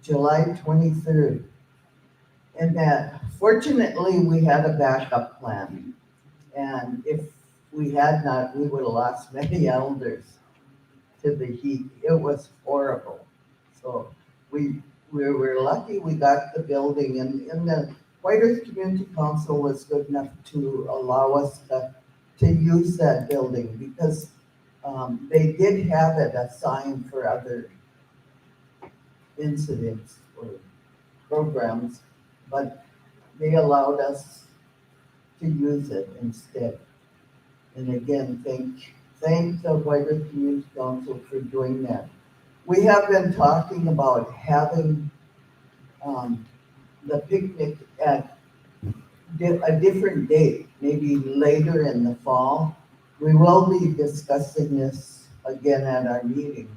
July 23rd. And that fortunately we had a backup plan. And if we had not, we would have lost many elders to the heat. It was horrible. So we were lucky we got the building, and the White Earth Community Council was good enough to allow us to use that building because they did have it assigned for other incidents or programs, but they allowed us to use it instead. And again, thank the White Earth Community Council for doing that. We have been talking about having the picnic at a different date, maybe later in the fall. We will be discussing this again at our meeting.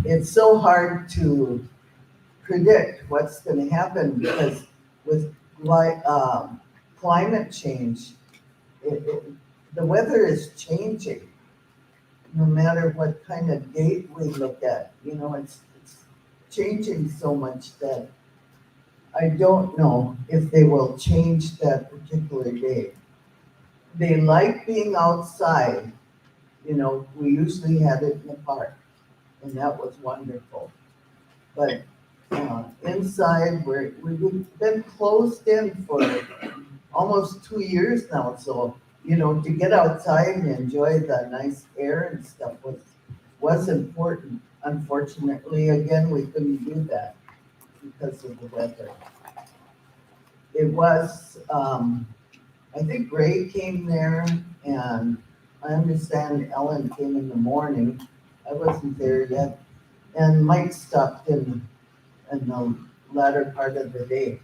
It's so hard to predict what's going to happen because with climate change, the weather is changing. No matter what kind of date we look at, it's changing so much that I don't know if they will change that particular date. They like being outside. We usually had it in the park, and that was wonderful. But inside, we've been closed in for almost 2 years now, so to get outside and enjoy the nice air and stuff was important. Unfortunately, again, we couldn't do that because of the weather. It was, I think Ray came there, and I understand Ellen came in the morning. I wasn't there yet. And Mike stopped in the latter part of the day.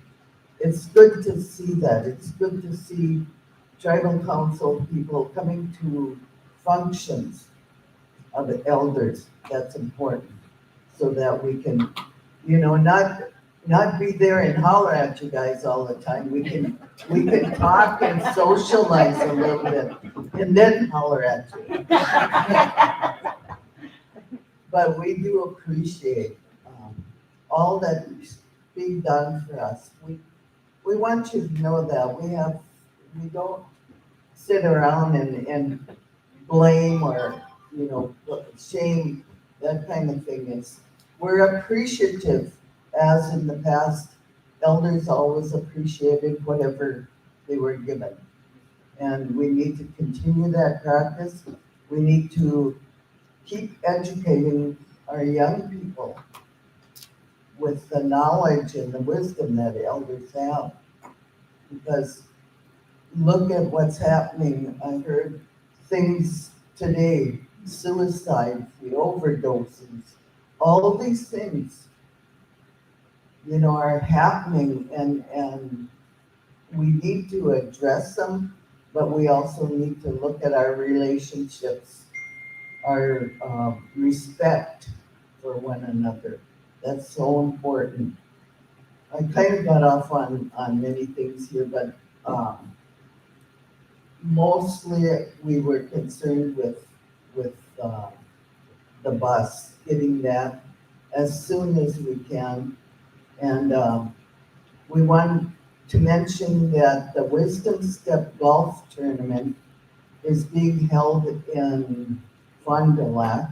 It's good to see that. It's good to see tribal council people coming to functions of the elders. That's important, so that we can, not be there and holler at you guys all the time. We can talk and socialize a little bit and then holler at you. But we do appreciate all that be done for us. We want you to know that we don't sit around and blame or, shame, that kind of thing. We're appreciative, as in the past, elders always appreciated whatever they were given. And we need to continue that practice. We need to keep educating our young people with the knowledge and the wisdom that elders have. Because look at what's happening. I heard things today, suicides, the overdoses, all of these things, are happening, and we need to address them, but we also need to look at our relationships, our respect for one another. That's so important. I kind of got off on many things here, but mostly we were concerned with the bus, getting that as soon as we can. And we want to mention that the Wisdom Step Golf Tournament is being held in Fond du Lac.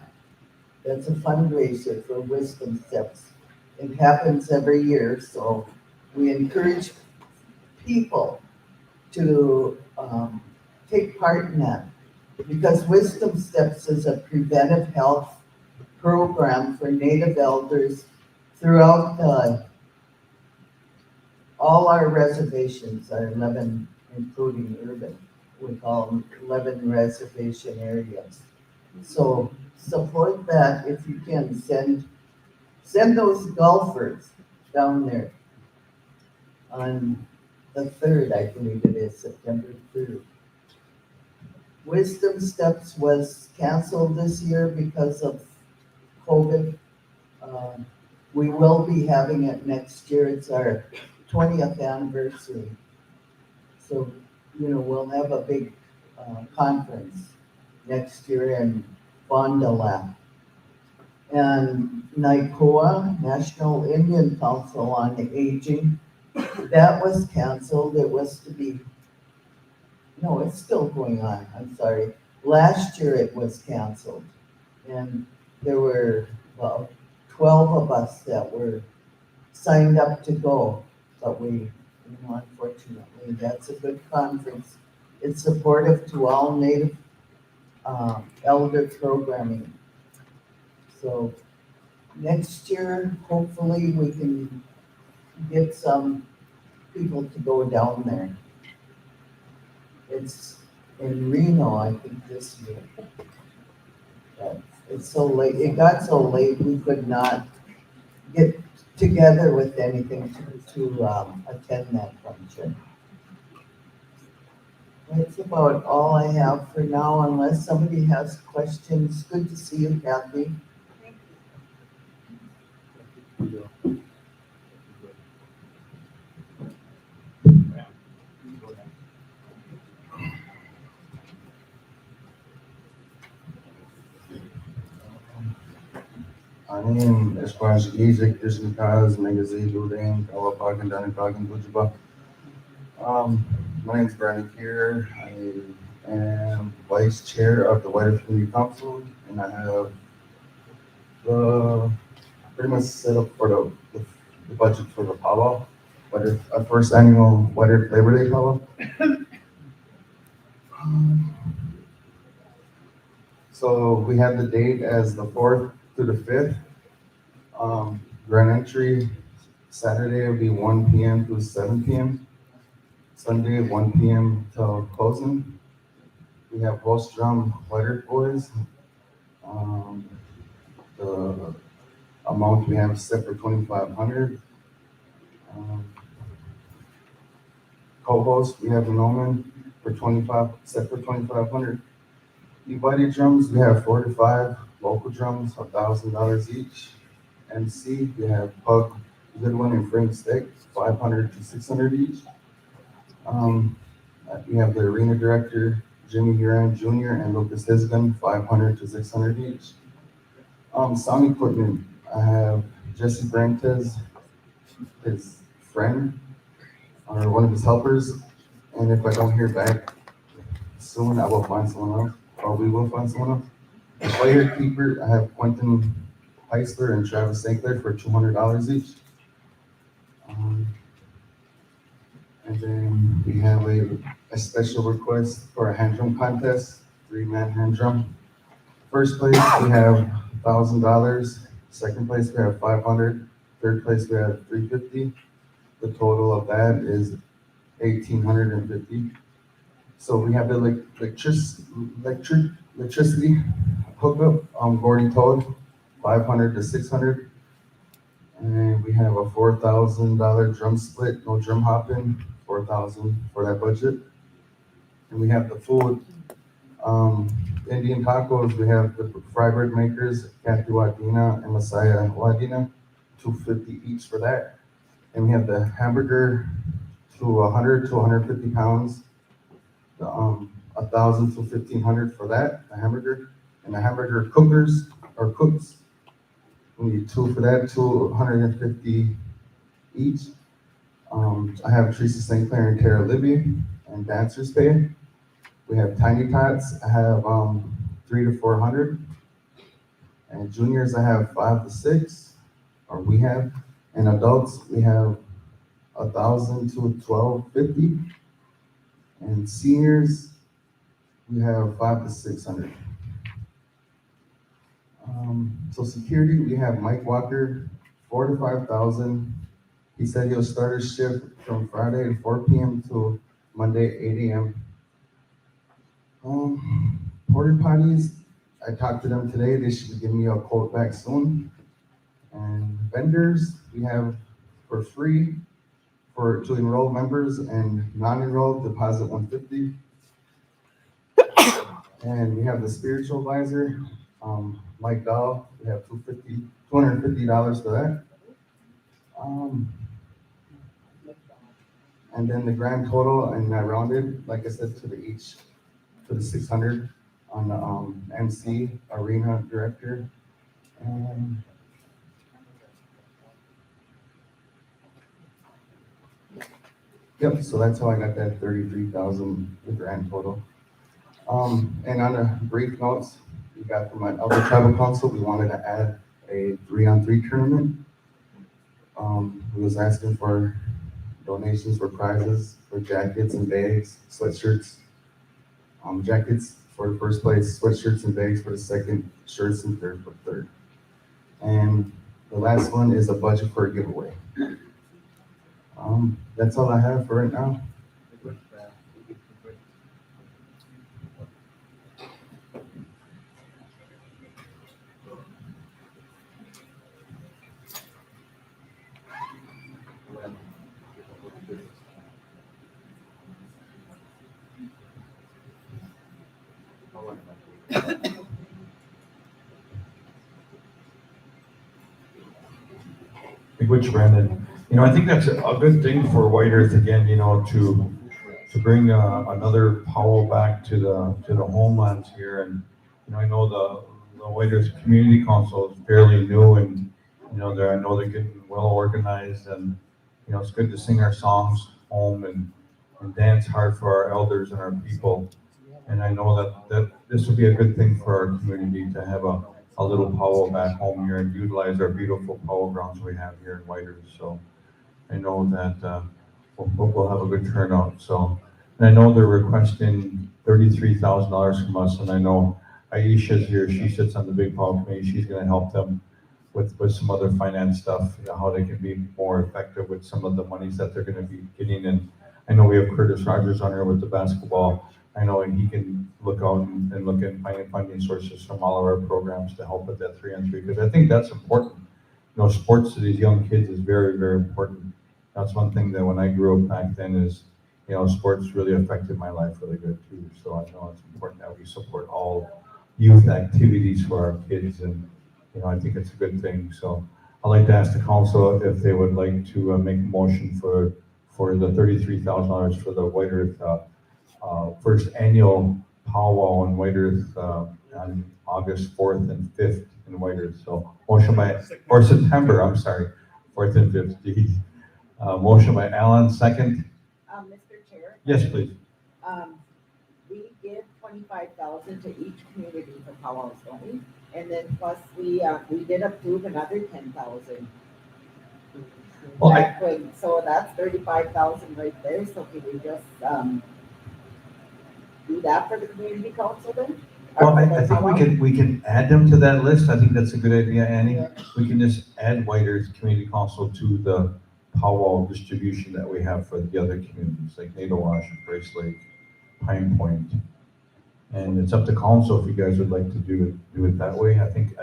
That's a fundraiser for Wisdom Steps. It happens every year, so we encourage people to take part in that, because Wisdom Steps is a preventive health program for Native elders throughout all our reservations, our 11, including urban. We call them 11 reservation areas. So support that if you can. Send those golfers down there on the 3rd, I believe it is, September 3rd. Wisdom Steps was canceled this year because of COVID. We will be having it next year. It's our 20th anniversary. So, we'll have a big conference next year in Fond du Lac. And NICOA, National Indian Council on Aging, that was canceled. It was to be, no, it's still going on, I'm sorry. Last year it was canceled. And there were, 12 of us that were signed up to go, but we, unfortunately, that's a good conference. It's supportive to all Native elder programming. So next year, hopefully, we can get some people to go down there. It's in Reno, I think, this year. But it's so late. It got so late, we could not get together with anything to attend that function. That's about all I have for now, unless somebody has questions. Good to see you, Kathy. Anim, Esquash Gizik, Disneycaz, Magazine, Duding, Kawapag, and Danipag, and Bujaba. My name is Brandon Kier. I am vice chair of the White Community Council, and I have the pretty much set up for the budget for the powwow, our first annual White Earth Labor Day powwow. So we have the date as the 4th to the 5th. Grand entry, Saturday will be 1 p.m. to 7 p.m. Sunday, 1 p.m. till closing. We have Post Drum White Earth Boys. The amount we have set for $2,500. Co-host, we have Norman for set for $2,500. Body drums, we have 4 to 5. Local drums, $1,000 each. MC, we have Pug Goodwin and Frank Stick, 500 to 600 each. We have the arena director, Jimmy Huron Jr. and Lucas Hisgan, 500 to 600 each. Sound equipment, I have Jesse Brantes, his friend or one of his helpers. And if I don't hear back soon, I will find someone else, or we will find someone else. The fire keeper, I have Quentin Heisler and Travis St. Clair for $200 each. And then we have a special request for a hand drum contest, 3-man hand drum. First place, we have $1,000. Second place, we have 500. Third place, we have 350. The total of that is 1,850. So we have the electricity hookup, Gordy Toad, 500 to 600. And we have a $4,000 drum split, no drum hopping, 4,000 for that budget. And we have the food, Indian tacos. We have the fry bread makers, Kathy Wadina and Messiah Wadina, 250 each for that. And we have the hamburger to 100 to 150 pounds, 1,000 to 1,500 for that, the hamburger. And the hamburger cookers or cooks, we need 2 for that, 250 each. I have Teresa St. Clair and Tara Libby and dancers pay. We have Tiny Tots. I have 300 to 400. And juniors, I have 5 to 6, or we have. And adults, we have 1,000 to 1,250. And seniors, we have 5 to 600. So security, we have Mike Walker, 4 to 5,000. He said he'll start his shift from Friday at 4 p.m. to Monday 8 a.m. Porta potties, I talked to them today. They should give me a quote back soon. And vendors, we have for free to enroll members and non-enrolled, deposit $150. And we have the spiritual advisor, Mike Dahl. We have $250 for that. And then the grand total, and I rounded, like I said, to the 600 on the MC arena director. And yep, so that's how I got that 33,000, the grand total. And on the brief notes, we got from my other tribal council, we wanted to add a 3-on-3 tournament. We was asking for donations for prizes, for jackets and bags, sweatshirts, jackets for the first place, sweatshirts and bags for the second, shirts and third for third. And the last one is a budget for a giveaway. That's all I have for right now. Which Brandon, I think that's a good thing for White Earth again, to bring another Powell back to the homelands here. And I know the White Earth Community Council is fairly new, and I know they're getting well organized, and it's good to sing our songs home and dance hard for our elders and our people. And I know that this will be a good thing for our community to have a little powwow back home here and utilize our beautiful powwow grounds we have here in White Earth. So I know that we'll have a good turnout. So, and I know they're requesting $33,000 from us, and I know Aisha's here. She sits on the big powwow committee. She's going to help them with some other finance stuff, how they can be more effective with some of the monies that they're going to be getting. And I know we have Curtis Rogers on here with the basketball. I know he can look out and look at finding funding sources from all of our programs to help with that 3-on-3, because I think that's important. Sports to these young kids is very, very important. That's one thing that when I grew up back then is, sports really affected my life really good too. So I know it's important that we support all youth activities for our kids, and I think it's a good thing. So I'd like to ask the council if they would like to make a motion for the $33,000 for the White Earth first annual powwow in White Earth on August 4th and 5th in White Earth. So motion or September, I'm sorry, 4th and 5th. Motion by Alan, second. Mr. Chair? Yes, please. We give 25,000 to each community for powwows, don't we? And then plus we did approve another 10,000. Well, Back when, so that's 35,000 right there, so can we just, do that for the community council then? Well, Or I for the think powwow? we can add them to that list. I think that's a good idea, Annie. We can just add White Earth Community Council to the powwow distribution that we have for the other communities, like Nadawash, Brace Lake, Pine Point. And it's up to council if you guys would like to do it that way. I think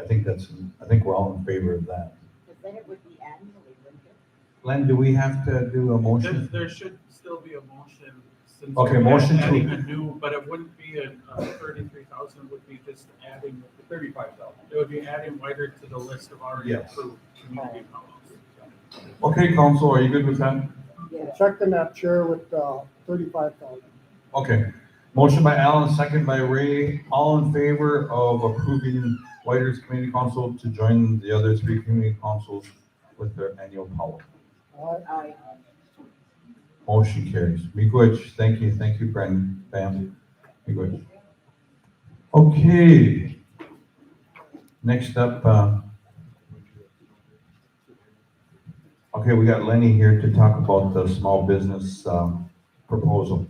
we're all in favor of that. Because then it would be annually, wouldn't it? Glenn, do we have to do a motion? There should still be a motion. Since Okay, we're motion to- adding a new, but it wouldn't be a 33,000, it would be just adding 35,000. It would be adding Whiter to the list of already Yes. approved community powwows. Okay, council, are you good with that? Yeah. Second that, Chair, with 35,000. Okay. Motion by Alan, second by Ray. All in favor of approving White Earth Community Council to join the other three community councils with their annual powwow? Aye. Motion carries. Miigwech, thank you, Brendan, Pam. Miigwech. Okay. Next up, okay, we got Lenny here to talk about the small business, proposal.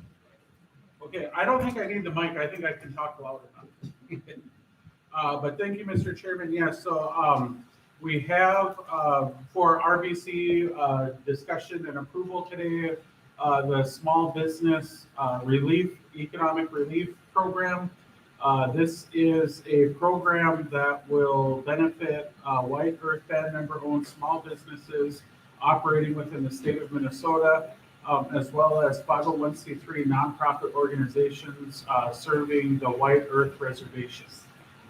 Okay, I don't think I need the mic, I think I can talk loud enough. But thank you, Mr. Chairman. Yes, so we have for RBC discussion and approval today, the small business economic relief program. This is a program that will benefit White Earth Band member-owned small businesses operating within the state of Minnesota, as well as 501c3 nonprofit organizations serving the White Earth reservations.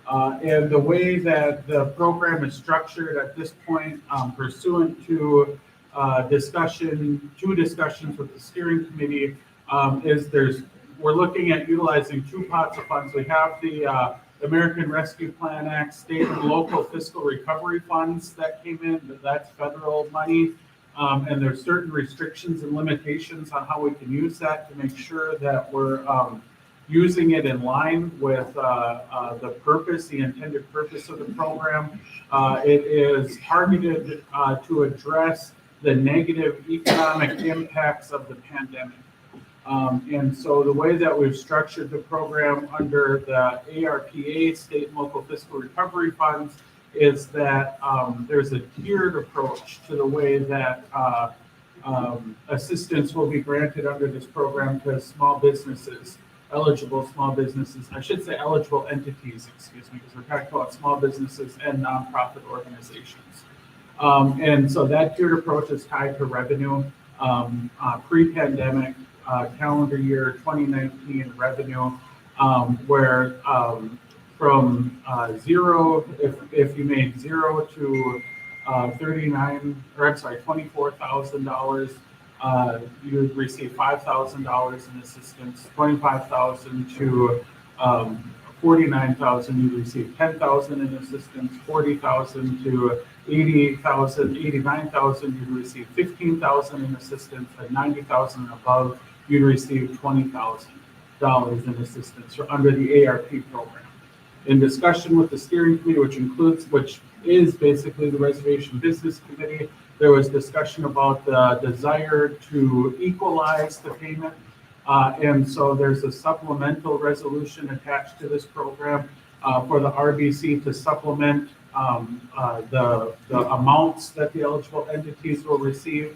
And the way that the program is structured at this point, pursuant to two discussions with the steering committee, we're looking at utilizing two pots of funds. We have the American Rescue Plan Act state and local fiscal recovery funds that came in, that's federal money. And there's certain restrictions and limitations on how we can use that to make sure that we're using it in line with the intended purpose of the program. It is targeted to address the negative economic impacts of the pandemic. And so the way that we've structured the program under the ARPA, state and local fiscal recovery funds, is that there's a tiered approach to the way that assistance will be granted under this program to small businesses, eligible entities, excuse me, because we're talking about small businesses and nonprofit organizations. And so that tiered approach is tied to revenue, pre-pandemic, calendar year 2019 revenue, where from zero, if you made zero to $24,000, you would receive $5,000 in assistance. 25,000 to 49,000, you receive 10,000 in assistance. 40,000 to 89,000, you'd receive 15,000 in assistance. At 90,000 and above, you'd receive $20,000 in assistance under the ARP program. In discussion with the steering committee, which is basically the Reservation Business Committee, there was discussion about the desire to equalize the payment. And so there's a supplemental resolution attached to this program for the RBC to supplement the amounts that the eligible entities will receive,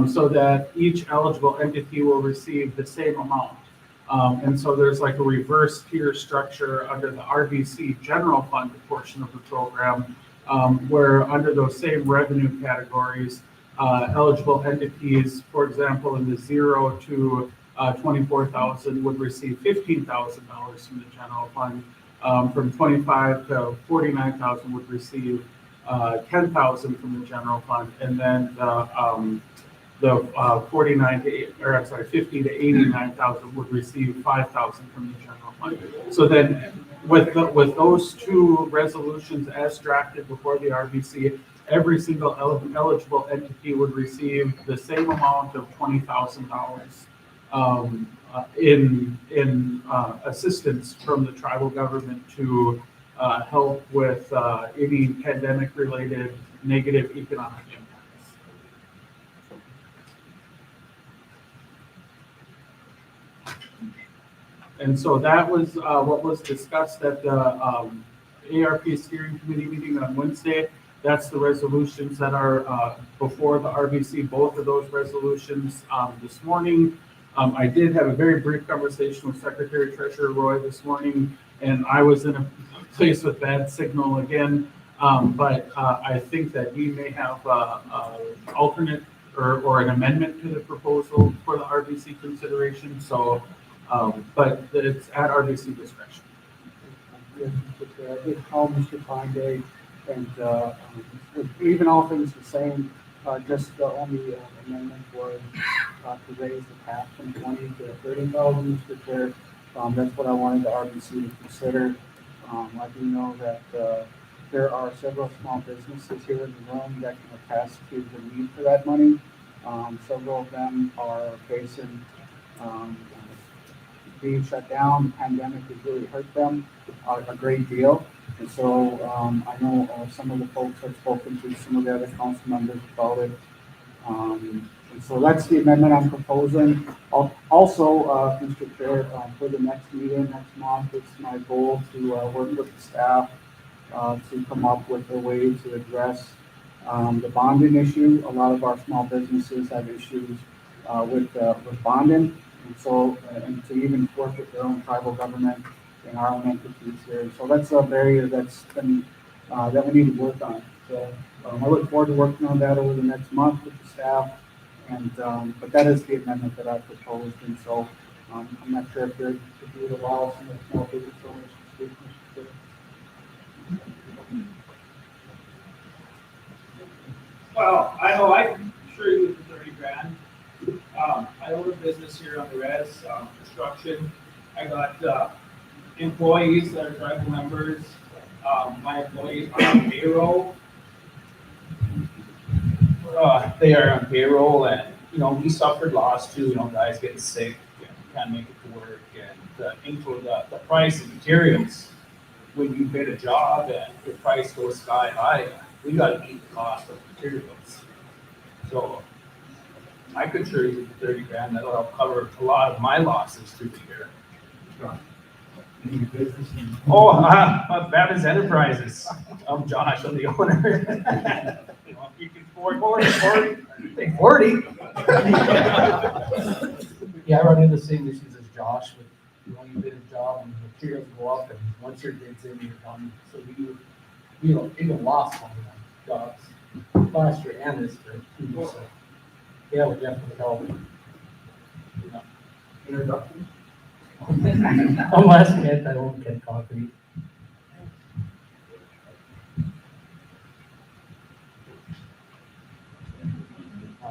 so that each eligible entity will receive the same amount. And so there's like a reverse tier structure under the RBC general fund portion of the program, where under those same revenue categories, eligible entities, for example, in the 0 to 24,000 would receive $15,000 from the general fund. From 25 to 49,000 would receive 10,000 from the general fund, and then the 50 to 89,000 would receive 5,000 from the general fund. So then, with those two resolutions as drafted before the RBC, every single eligible entity would receive the same amount of $20,000 in assistance from the tribal government to help with any pandemic-related negative economic impacts. And so that was what was discussed at the ARP steering committee meeting on Wednesday. That's the resolutions that are before the RBC, both of those resolutions this morning. I did have a very brief conversation with Secretary Treasurer Roy this morning, and I was in a place with bad signal again. But I think that we may have alternate or an amendment to the proposal for the RBC consideration. So, but it's at RBC discretion. I did call Mr. Pandey, and even all things the same, just the only amendment was to raise the cap from 20 to 30,000, Mr. Chair. That's what I wanted the RBC to consider. I do know that there are several small businesses here in the room that can attest to the need for that money. Several of them are facing being shut down. The pandemic has really hurt them a great deal. And so I know some of the folks have spoken to some of the other council members about it. And so that's the amendment I'm proposing. Also, Mr. Chair, for the next meeting next month, it's my goal to work with the staff to come up with a way to address the bonding issue. A lot of our small businesses have issues with bonding. And so, and to even work with their own tribal government and our own entities here. So that's a barrier that's been, that we need to work on. So I look forward to working on that over the next month with the staff. And, but that is the amendment that I proposed. And so I'm not sure if you would allow some of the small business owners to speak. Well, I know I'm sure you with the 30 grand. I own a business here on the res, construction. I got employees that are tribal members. My employees are on payroll. They are on payroll, and we suffered loss too. Guys getting sick, can't make it to work, and the price of materials. When you bid a job and the price goes sky high, we got to meet the cost of materials. So I could sure use 30 grand. That'll help cover a lot of my losses through the year. Oh, Babbitt's Enterprises. I'm Josh. I'm the owner. You can afford 40. Yeah, I run into the same issues as Josh. With you bid a job and materials go up, and once your bid's in, you're done. So we even lost money on jobs last year and this year too. So yeah, we definitely help. Introduction. Unless I won't get concrete.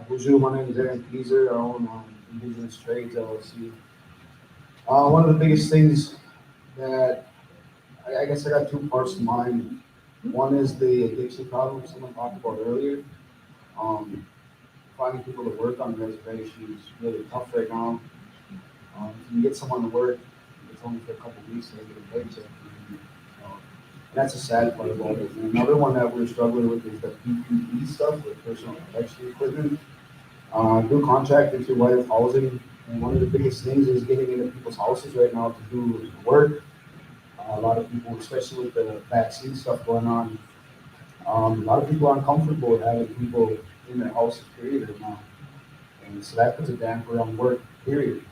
Bonjour, my name is Aaron Peaser. I own Indigenous Trades LLC. One of the biggest things that I guess I got two parts to mind. One is the addiction problem someone talked about earlier. Finding people to work on the reservation is really tough right now. If you get someone to work, it's only for a couple of weeks, they get a paycheck. That's a sad part about it. And another one that we're struggling with is the PPE stuff, the personal protection equipment. Do contracted through White Earth Housing, and one of the biggest things is getting into people's houses right now to do work. A lot of people, especially with the vaccine stuff going on, a lot of people are uncomfortable with having people in their houses, period, right now. And so that puts a damper on work, period.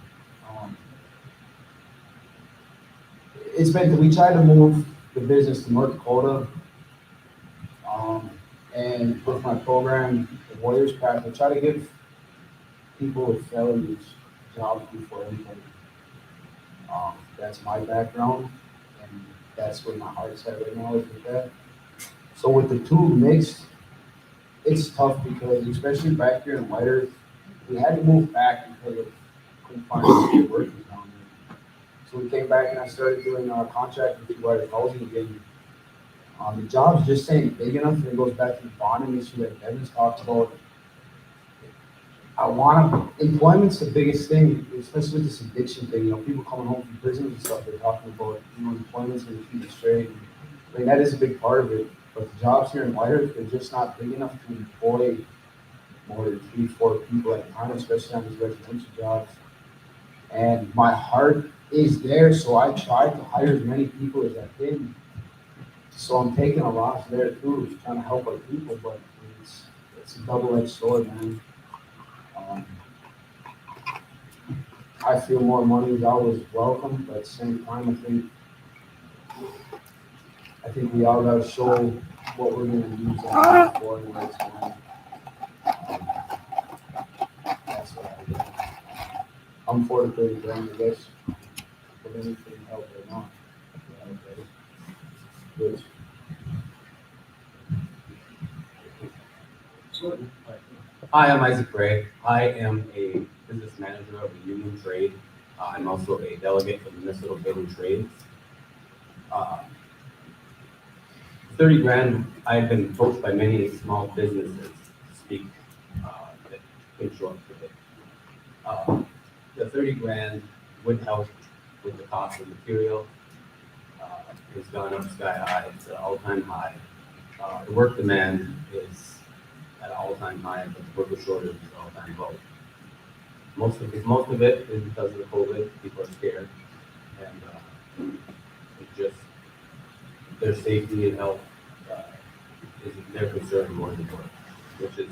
We tried to move the business to North Dakota. And with my program, the Warriors Path, I try to give people with felonies jobs before everybody. That's my background, and that's where my heart's at right now is with that. So with the two mixed, it's tough because especially back here in White Earth, we had to move back because of couldn't find workers down there. So we came back and I started doing contracting with White Earth Housing again. The jobs just ain't big enough, and it goes back to the bonding issue that Devin's talked about. Employment's the biggest thing, especially with this addiction thing, people coming home from prison and stuff, they're talking about, employment's gonna keep you straight. I mean, that is a big part of it, but the jobs here in White, they're just not big enough to employ more than 3, 4 people at a time, especially on these residential jobs. And my heart is there, so I tried to hire as many people as I can. So I'm taking a loss there too, trying to help our people, but it's a double-edged sword, man. I feel more money is always welcome, but at the same time, I think we all gotta show what we're gonna use that money for and where it's going. That's what I do. I'm for the 30 grand, I guess, but anything help or not. Good. Hi, I'm Isaac Gray. I am a business manager of a union trade. I'm also a delegate for the Minnesota Building Trades. 30 grand, I've been approached by many small businesses to speak in short for it. The 30 grand would help with the cost of material. It's gone up sky high, it's an all-time high. The work demand is at an all-time high, but the worker shortage is all-time low. Most of it is because of the COVID. People are scared, and it's just their safety and health is their concern more than work, which is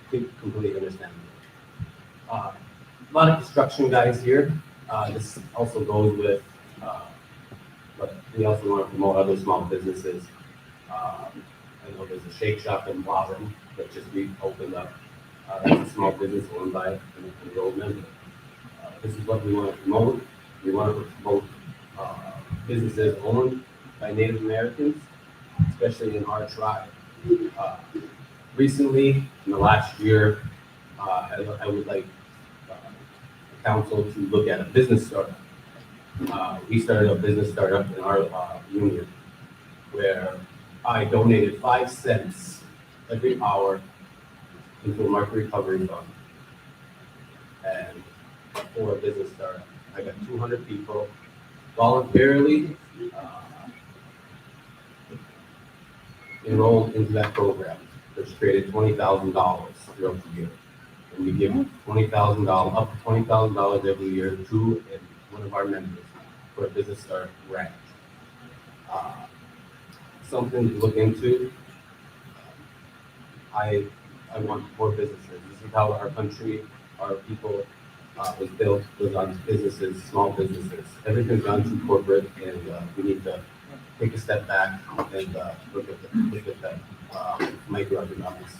completely understandable. A lot of construction guys here. This also goes with, but we also want to promote other small businesses. I know there's a shake shop in Blossom that just opened up. That's a small business owned by an enrolled member. This is what we want to promote. We want to promote businesses owned by Native Americans, especially in our tribe. Recently, in the last year, I would like the council to look at a business startup. We started a business startup in our union where I donated 5 cents every hour into a market recovery fund. And for a business startup, I got 200 people voluntarily enrolled into that program, which created $20,000 throughout the year. And we give $20,000, up to $20,000 every year to one of our members for a business startup grant. Something to look into. I want more businesses. This is how our country, our people was built, was on businesses, small businesses. Everything's gone too corporate, and we need to take a step back and look at that microeconomics.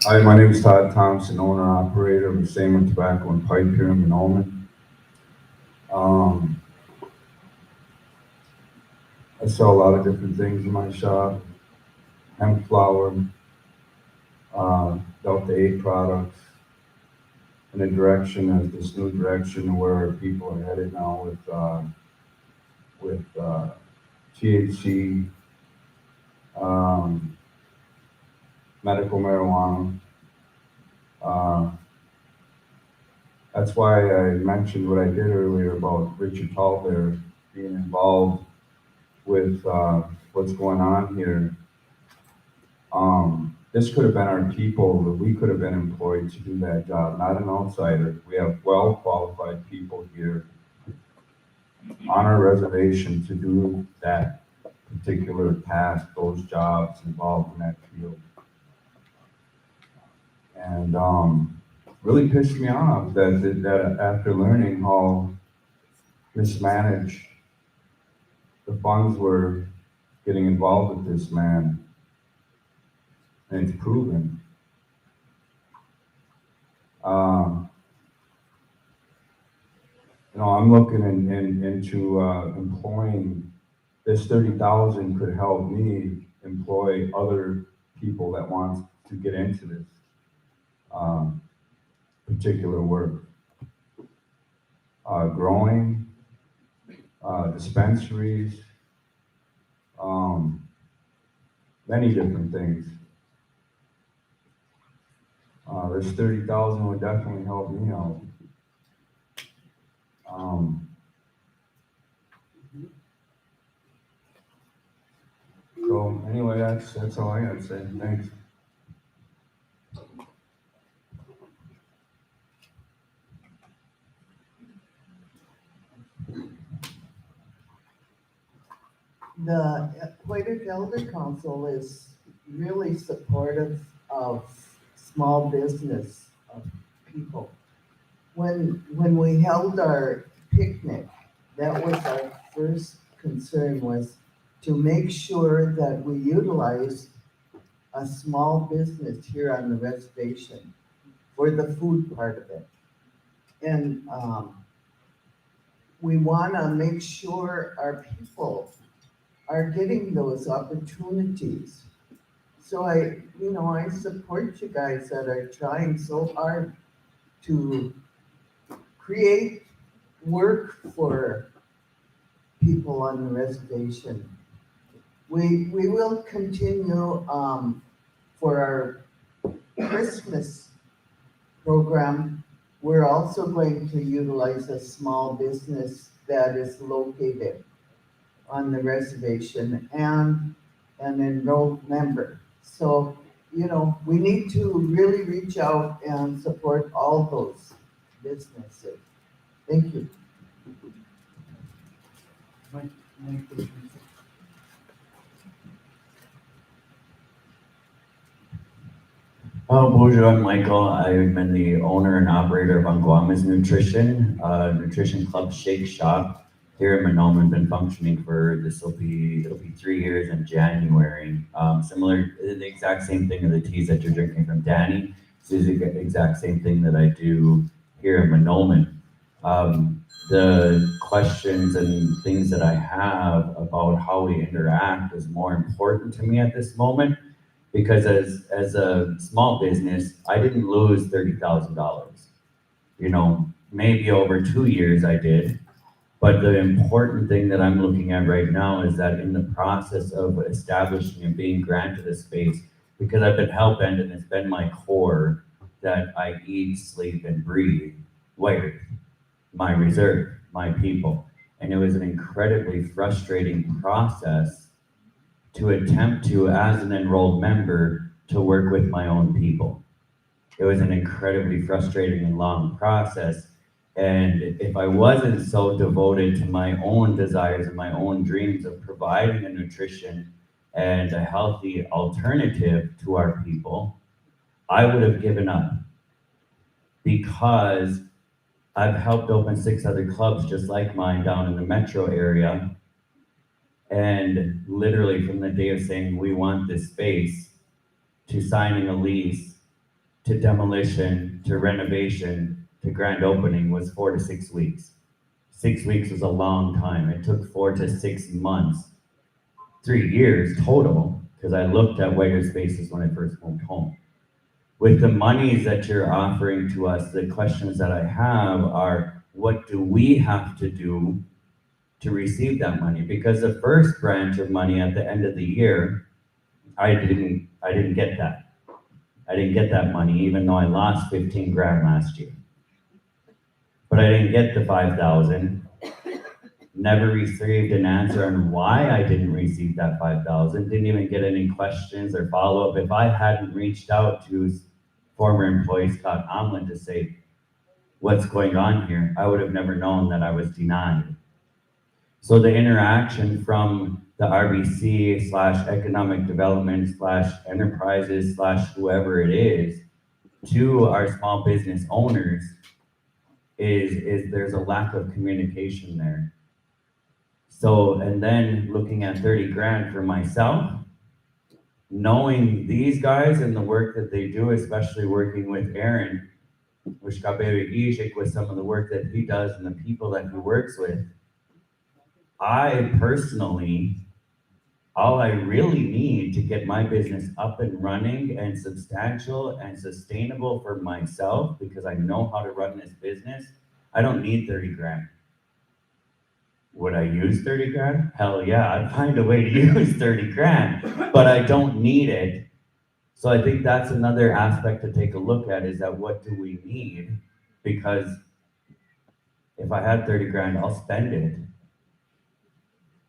Hi, my name is Todd Thompson, owner operator of Saman Tobacco and Pipe here in Monoman. I sell a lot of different things in my shop: hemp flour, Delta 8 products, in a direction of this new direction where people are headed now with THC, medical marijuana. That's why I mentioned what I did earlier about Richard Tallbear being involved with what's going on here. This could have been our people, that we could have been employed to do that job, not an outsider. We have well-qualified people here on our reservation to do that particular task, those jobs involved in that field. And really pissed me off that after learning how mismanaged the funds were getting involved with this man, and it's proven. I'm looking into employing this 30,000 could help me employ other people that want to get into this particular work. growing, dispensaries, many different things. This 30,000 would definitely help me out. So anyway, that's all I gotta say. Thanks. The White Elder Council is really supportive of small business people. When we held our picnic, that was our first concern, was to make sure that we utilize a small business here on the reservation for the food part of it. And we want to make sure our people are getting those opportunities. So I support you guys that are trying so hard to create work for people on the reservation. We will continue for our Christmas program. We're also going to utilize a small business that is located on the reservation and an enrolled member. So, we need to really reach out and support all those businesses. Thank you. Well, bonjour, I'm Michael. I'm the owner and operator of Anguama's Nutrition, Nutrition Club Shake Shop here in Monoman. Been functioning for it'll be 3 years in January. Similar, the exact same thing of the teas that you're drinking from Danny. This is the exact same thing that I do here in Monoman. The questions and things that I have about how we interact is more important to me at this moment. Because as a small business, I didn't lose $30,000. Maybe over 2 years I did. But the important thing that I'm looking at right now is that in the process of establishing and being granted a space, because I've been hell-bent and it's been my core that I eat, sleep, and breathe White Earth, my reserve, my people. And it was an incredibly frustrating process to attempt to, as an enrolled member, to work with my own people. It was an incredibly frustrating and long process. And if I wasn't so devoted to my own desires and my own dreams of providing a nutrition and a healthy alternative to our people, I would have given up. Because I've helped open 6 other clubs just like mine down in the metro area. And literally from the day of saying, we want this space, to signing a lease, to demolition, to renovation, to grand opening was 4 to 6 weeks. 6 weeks was a long time. It took 4 to 6 months, 3 years total, because I looked at White Earth spaces when I first moved home. With the monies that you're offering to us, the questions that I have are, what do we have to do to receive that money? Because the first branch of money at the end of the year, I didn't get that. I didn't get that money, even though I lost 15 grand last year. But I didn't get the 5,000. Never received an answer on why I didn't receive that 5,000. Didn't even get any questions or follow-up. If I hadn't reached out to former employee Scott Omlin to say, what's going on here, I would have never known that I was denied. So the interaction from the RBC / economic development / enterprises / whoever it is to our small business owners is there's a lack of communication there. So, and then looking at 30 grand for myself, knowing these guys and the work that they do, especially working with Aaron, with some of the work that he does and the people that he works with, I personally, all I really need to get my business up and running and substantial and sustainable for myself, because I know how to run this business, I don't need 30 grand. Would I use 30 grand? Hell yeah, I'd find a way to use 30 grand, but I don't need it. So I think that's another aspect to take a look at, is that what do we need? Because if I had 30 grand, I'll spend it.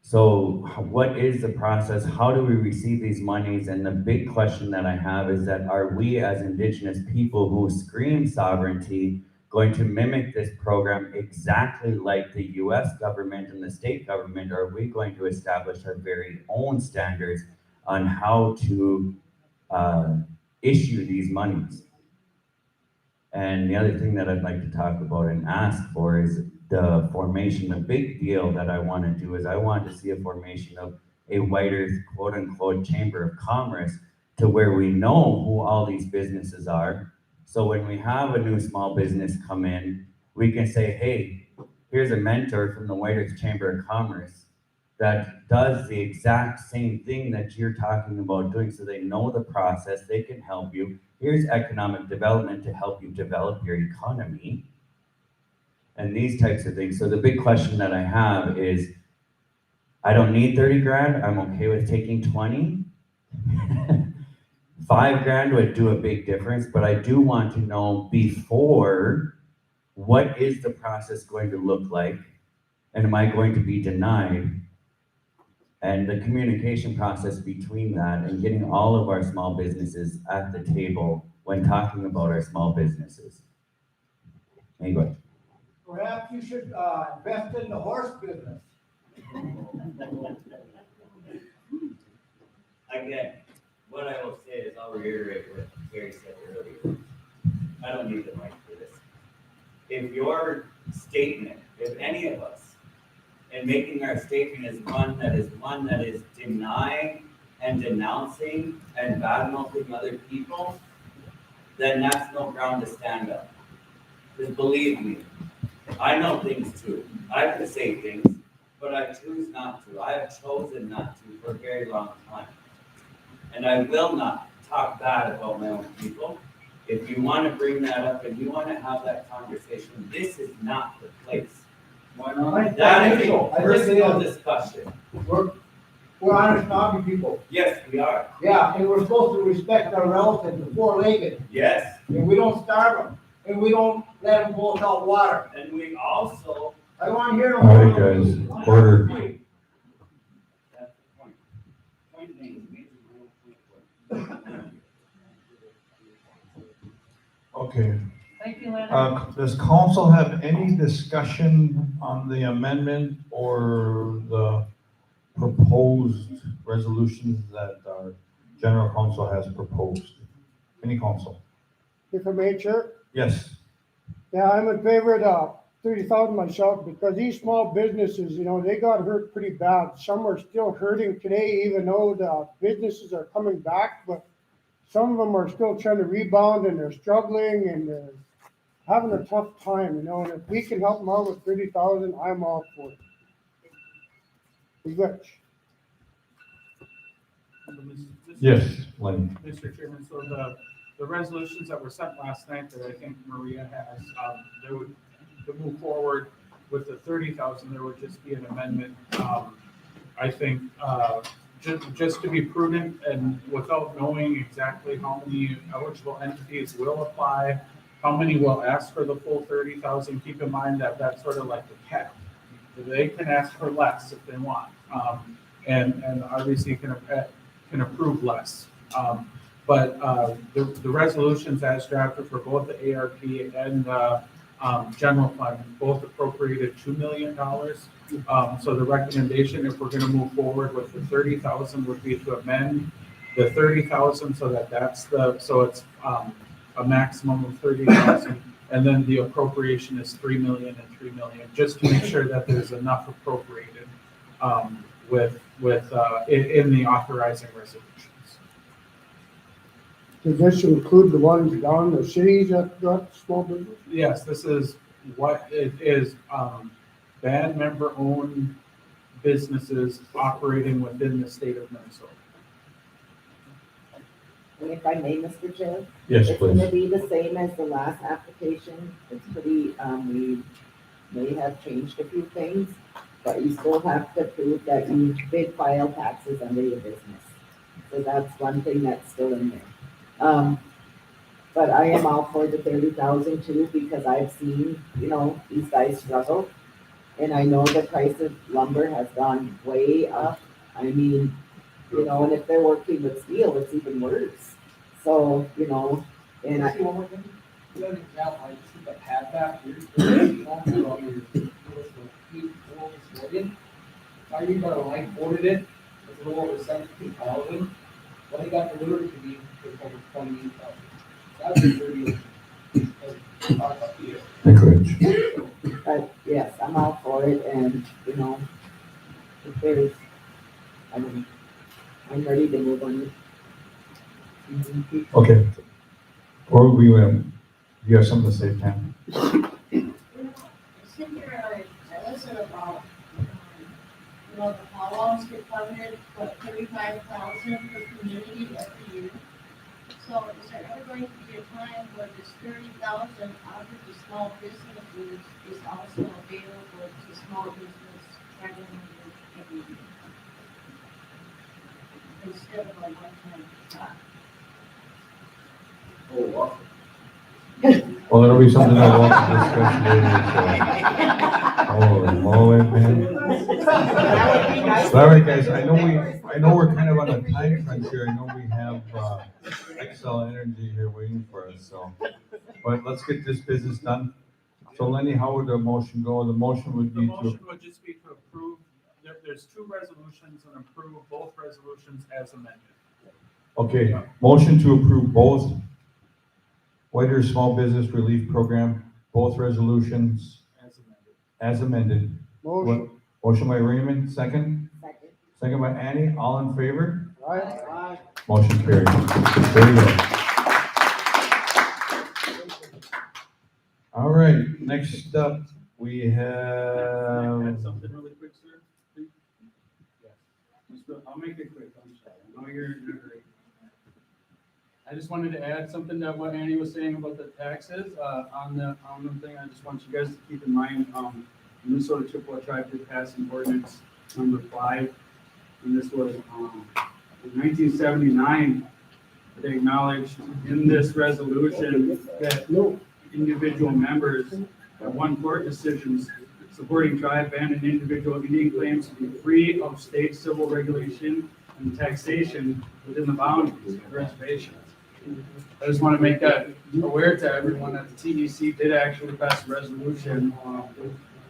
So what is the process? How do we receive these monies? And the big question that I have is that, are we as Indigenous people who scream sovereignty going to mimic this program exactly like the US government and the state government? Or are we going to establish our very own standards on how to issue these monies? And the other thing that I'd like to talk about and ask for is the formation. The big deal that I want to do is I want to see a formation of a White Earth quote unquote Chamber of Commerce, to where we know who all these businesses are. So when we have a new small business come in, we can say, hey, here's a mentor from the White Earth Chamber of Commerce that does the exact same thing that you're talking about doing, so they know the process, they can help you. Here's economic development to help you develop your economy, and these types of things. So the big question that I have is, I don't need 30 grand, I'm okay with taking 20. 5 grand would do a big difference, but I do want to know before, what is the process going to look like? And am I going to be denied? And the communication process between that and getting all of our small businesses at the table when talking about our small businesses. Anyway. Perhaps you should invest in the horse business. Again, what I will say is, I'll reiterate what Gary said earlier. I don't need the mic for this. If your statement, if any of us, in making our statement is one that is denying and denouncing and bad-mouthing other people, then that's no ground to stand up. Because believe me, I know things too. I can say things, but I choose not to. I have chosen not to for a very long time. And I will not talk bad about my own people. If you want to bring that up and you want to have that conversation, this is not the place. Why not? That is so. a personal discussion. We're honest, knowledgeable people. Yes, we are. Yeah, and we're supposed to respect our relatives, the four-legged. Yes. And we don't starve them, and we don't let them go without water. And we also. I want to hear All right, guys, order. That's the point. Point being, Okay. Thank you, Leonard. Does council have any discussion on the amendment or the proposed resolutions that our general council has proposed? Any council? If I may, Chair? Yes. Yeah, I'm in favor of the 30,000 myself, because these small businesses, they got hurt pretty bad. Some are still hurting today, even though the businesses are coming back, but some of them are still trying to rebound, and they're struggling and they're having a tough time, and if we can help them out with 30,000, I'm all for it. Rich? Yes, Lenny. Mr. Chairman, so the resolutions that were sent last night that I think Maria has, they would, to move forward with the 30,000, there would just be an amendment. I think, just to be prudent and without knowing exactly how many eligible entities will apply, how many will ask for the full 30,000, keep in mind that that's sort of like the cap. They can ask for less if they want, and RBC can approve less. But the resolutions as drafted for both the ARP and general fund both appropriated $2 million. So the recommendation, if we're going to move forward with the 30,000, would be to amend the 30,000 so it's a maximum of 30,000, and then the appropriation is 3 million and 3 million, just to make sure that there's enough appropriated in the authorizing resolutions. Does this include the ones down in the cities that got small business? Yes, this is what it is, band member-owned businesses operating within the state of Minnesota. And if I may, Mr. Chair? Yes, It's please. gonna be the same as the last application. It's pretty, we may have changed a few things, but you still have to prove that you did file taxes under your business. So that's one thing that's still in there. But I am all for the 30,000 too, because I've seen, these guys struggle. And I know the price of lumber has gone way up. I mean, and if they're working with steel, it's even worse. So, and I, You have an example, I just took a pad back here, you know, from your, heat, cold, Morgan. Now you got a light quoted it, it's a little over 17,000. What he got delivered to me was over 28,000. That's a pretty, but yes, I'm all for it, and, if there's, I'm ready to move on. Okay. Or you have something to say, Pam? Sit here, I listen about, the how get funded, but 35,000 per community every year. So is there ever going to be a time where this 30,000 out of the small businesses is also available to small business tribal members every year? Instead of a one-time shot? Oh, wow. Well, that'll be something that we'll have to discuss later, so. Holy moly, man. All right, guys, I know we're kind of on a time crunch here. I know we have, Excel Energy here waiting for us, so. But let's get this business done. So Lenny, how would the motion go? The motion would The be motion to, would just be to approve, there's two resolutions and approve both resolutions as amended. okay, motion to approve both Whiter Small Business Relief Program, both resolutions As amended. Motion. Motion by Raymond, second. Second. Second by Annie, all in favor? Aye. Motion carried. There you go. All right, next up, we Can I have, add something really quick, sir? Please? I'll make it quick, I'm sorry. I know you're in a hurry. I just wanted to add something to what Annie was saying about the taxes, on the thing. I just want you guys to keep in mind, Minnesota Chippewa Tribe did pass an ordinance number 5, and this was, in 1979. They acknowledged in this resolution that individual members have won court decisions supporting tribe band and individual Indian claims to be free of state civil regulation and taxation within the boundaries of the reservation. I just want to make that aware to everyone that the TDC did actually pass a resolution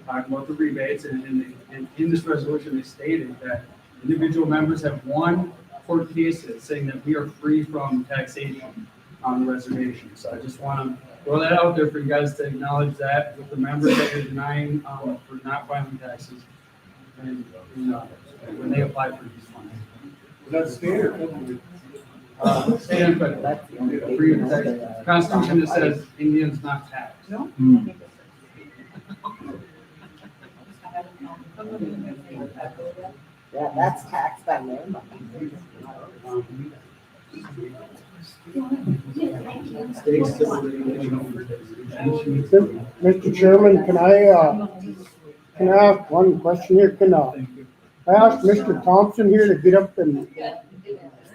talking about the rebates, and in this resolution they stated that individual members have won court cases saying that we are free from taxation on the reservation. So I just want to throw that out there for you guys to acknowledge that with the members that you're denying for not filing taxes and when they apply for these funds. That's fair. State, but free of tax. Constitution that says Indians not taxed. No. Yeah, that's taxed on their money. Mr. Chairman, can I ask one question here? Can I ask Mr. Thompson here to get up and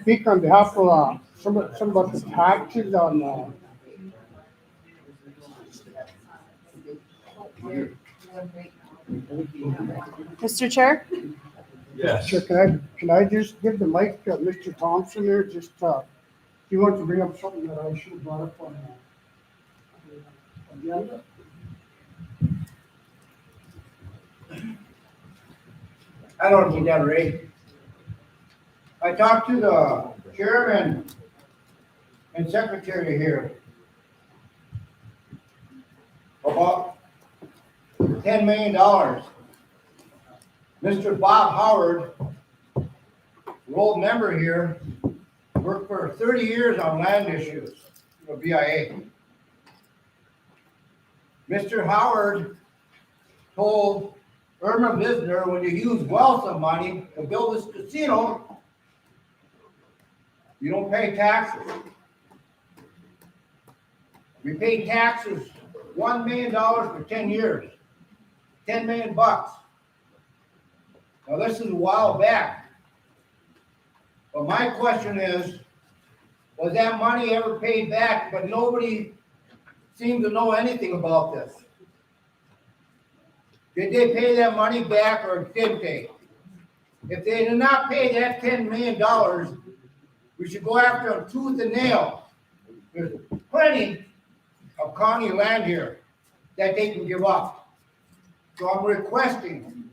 speak on behalf of some about the taxes on Mr. Chair? yes. Sure, can I just give the mic to Mr. Thompson there? Just, he wants to bring up something that I should have brought up on the agenda. I don't need that, Ray. I talked to the chairman and secretary here about $10 million. Mr. Bob Howard, an old member here, worked for 30 years on land issues, BIA. Mr. Howard told Irma Visner, when you use wealth of money to build this casino, you don't pay taxes. We paid taxes $1 million for 10 years. $10 million. Now, this is a while back. But my question is, was that money ever paid back? But nobody seemed to know anything about this. Did they pay that money back or did they? If they did not pay that $10 million, we should go after them tooth and nail. There's plenty of county land here that they can give up. So I'm requesting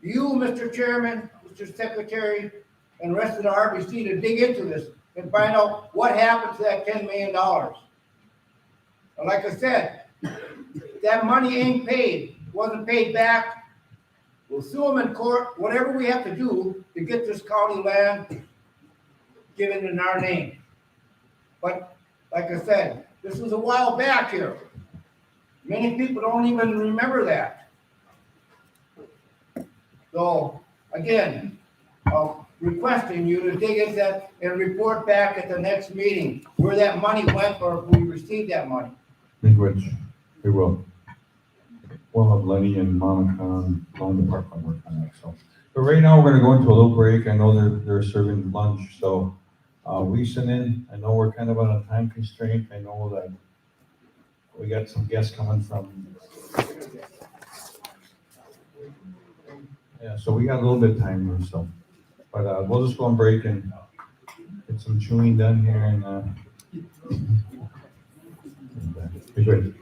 you, Mr. Chairman, Mr. Secretary, and the rest of the RBC to dig into this and find out what happened to that $10 million. And like I said, if that money ain't paid, wasn't paid back, we'll sue them in court, whatever we have to do to get this county land given in our name. But like I said, this was a while back here. Many people don't even remember that. So again, requesting you to dig into that and report back at the next meeting where that money went or if we received that money. Which we will. We'll have Lenny and Monica and law department work on that, so. But right now, we're gonna go into a little break. I know they're serving lunch, so, we send in, I know we're kind of on a time constraint. I know that we got some guests coming from. Yeah, so we got a little bit of time here, so, but, we'll just go on break and get some chewing done here and, be good.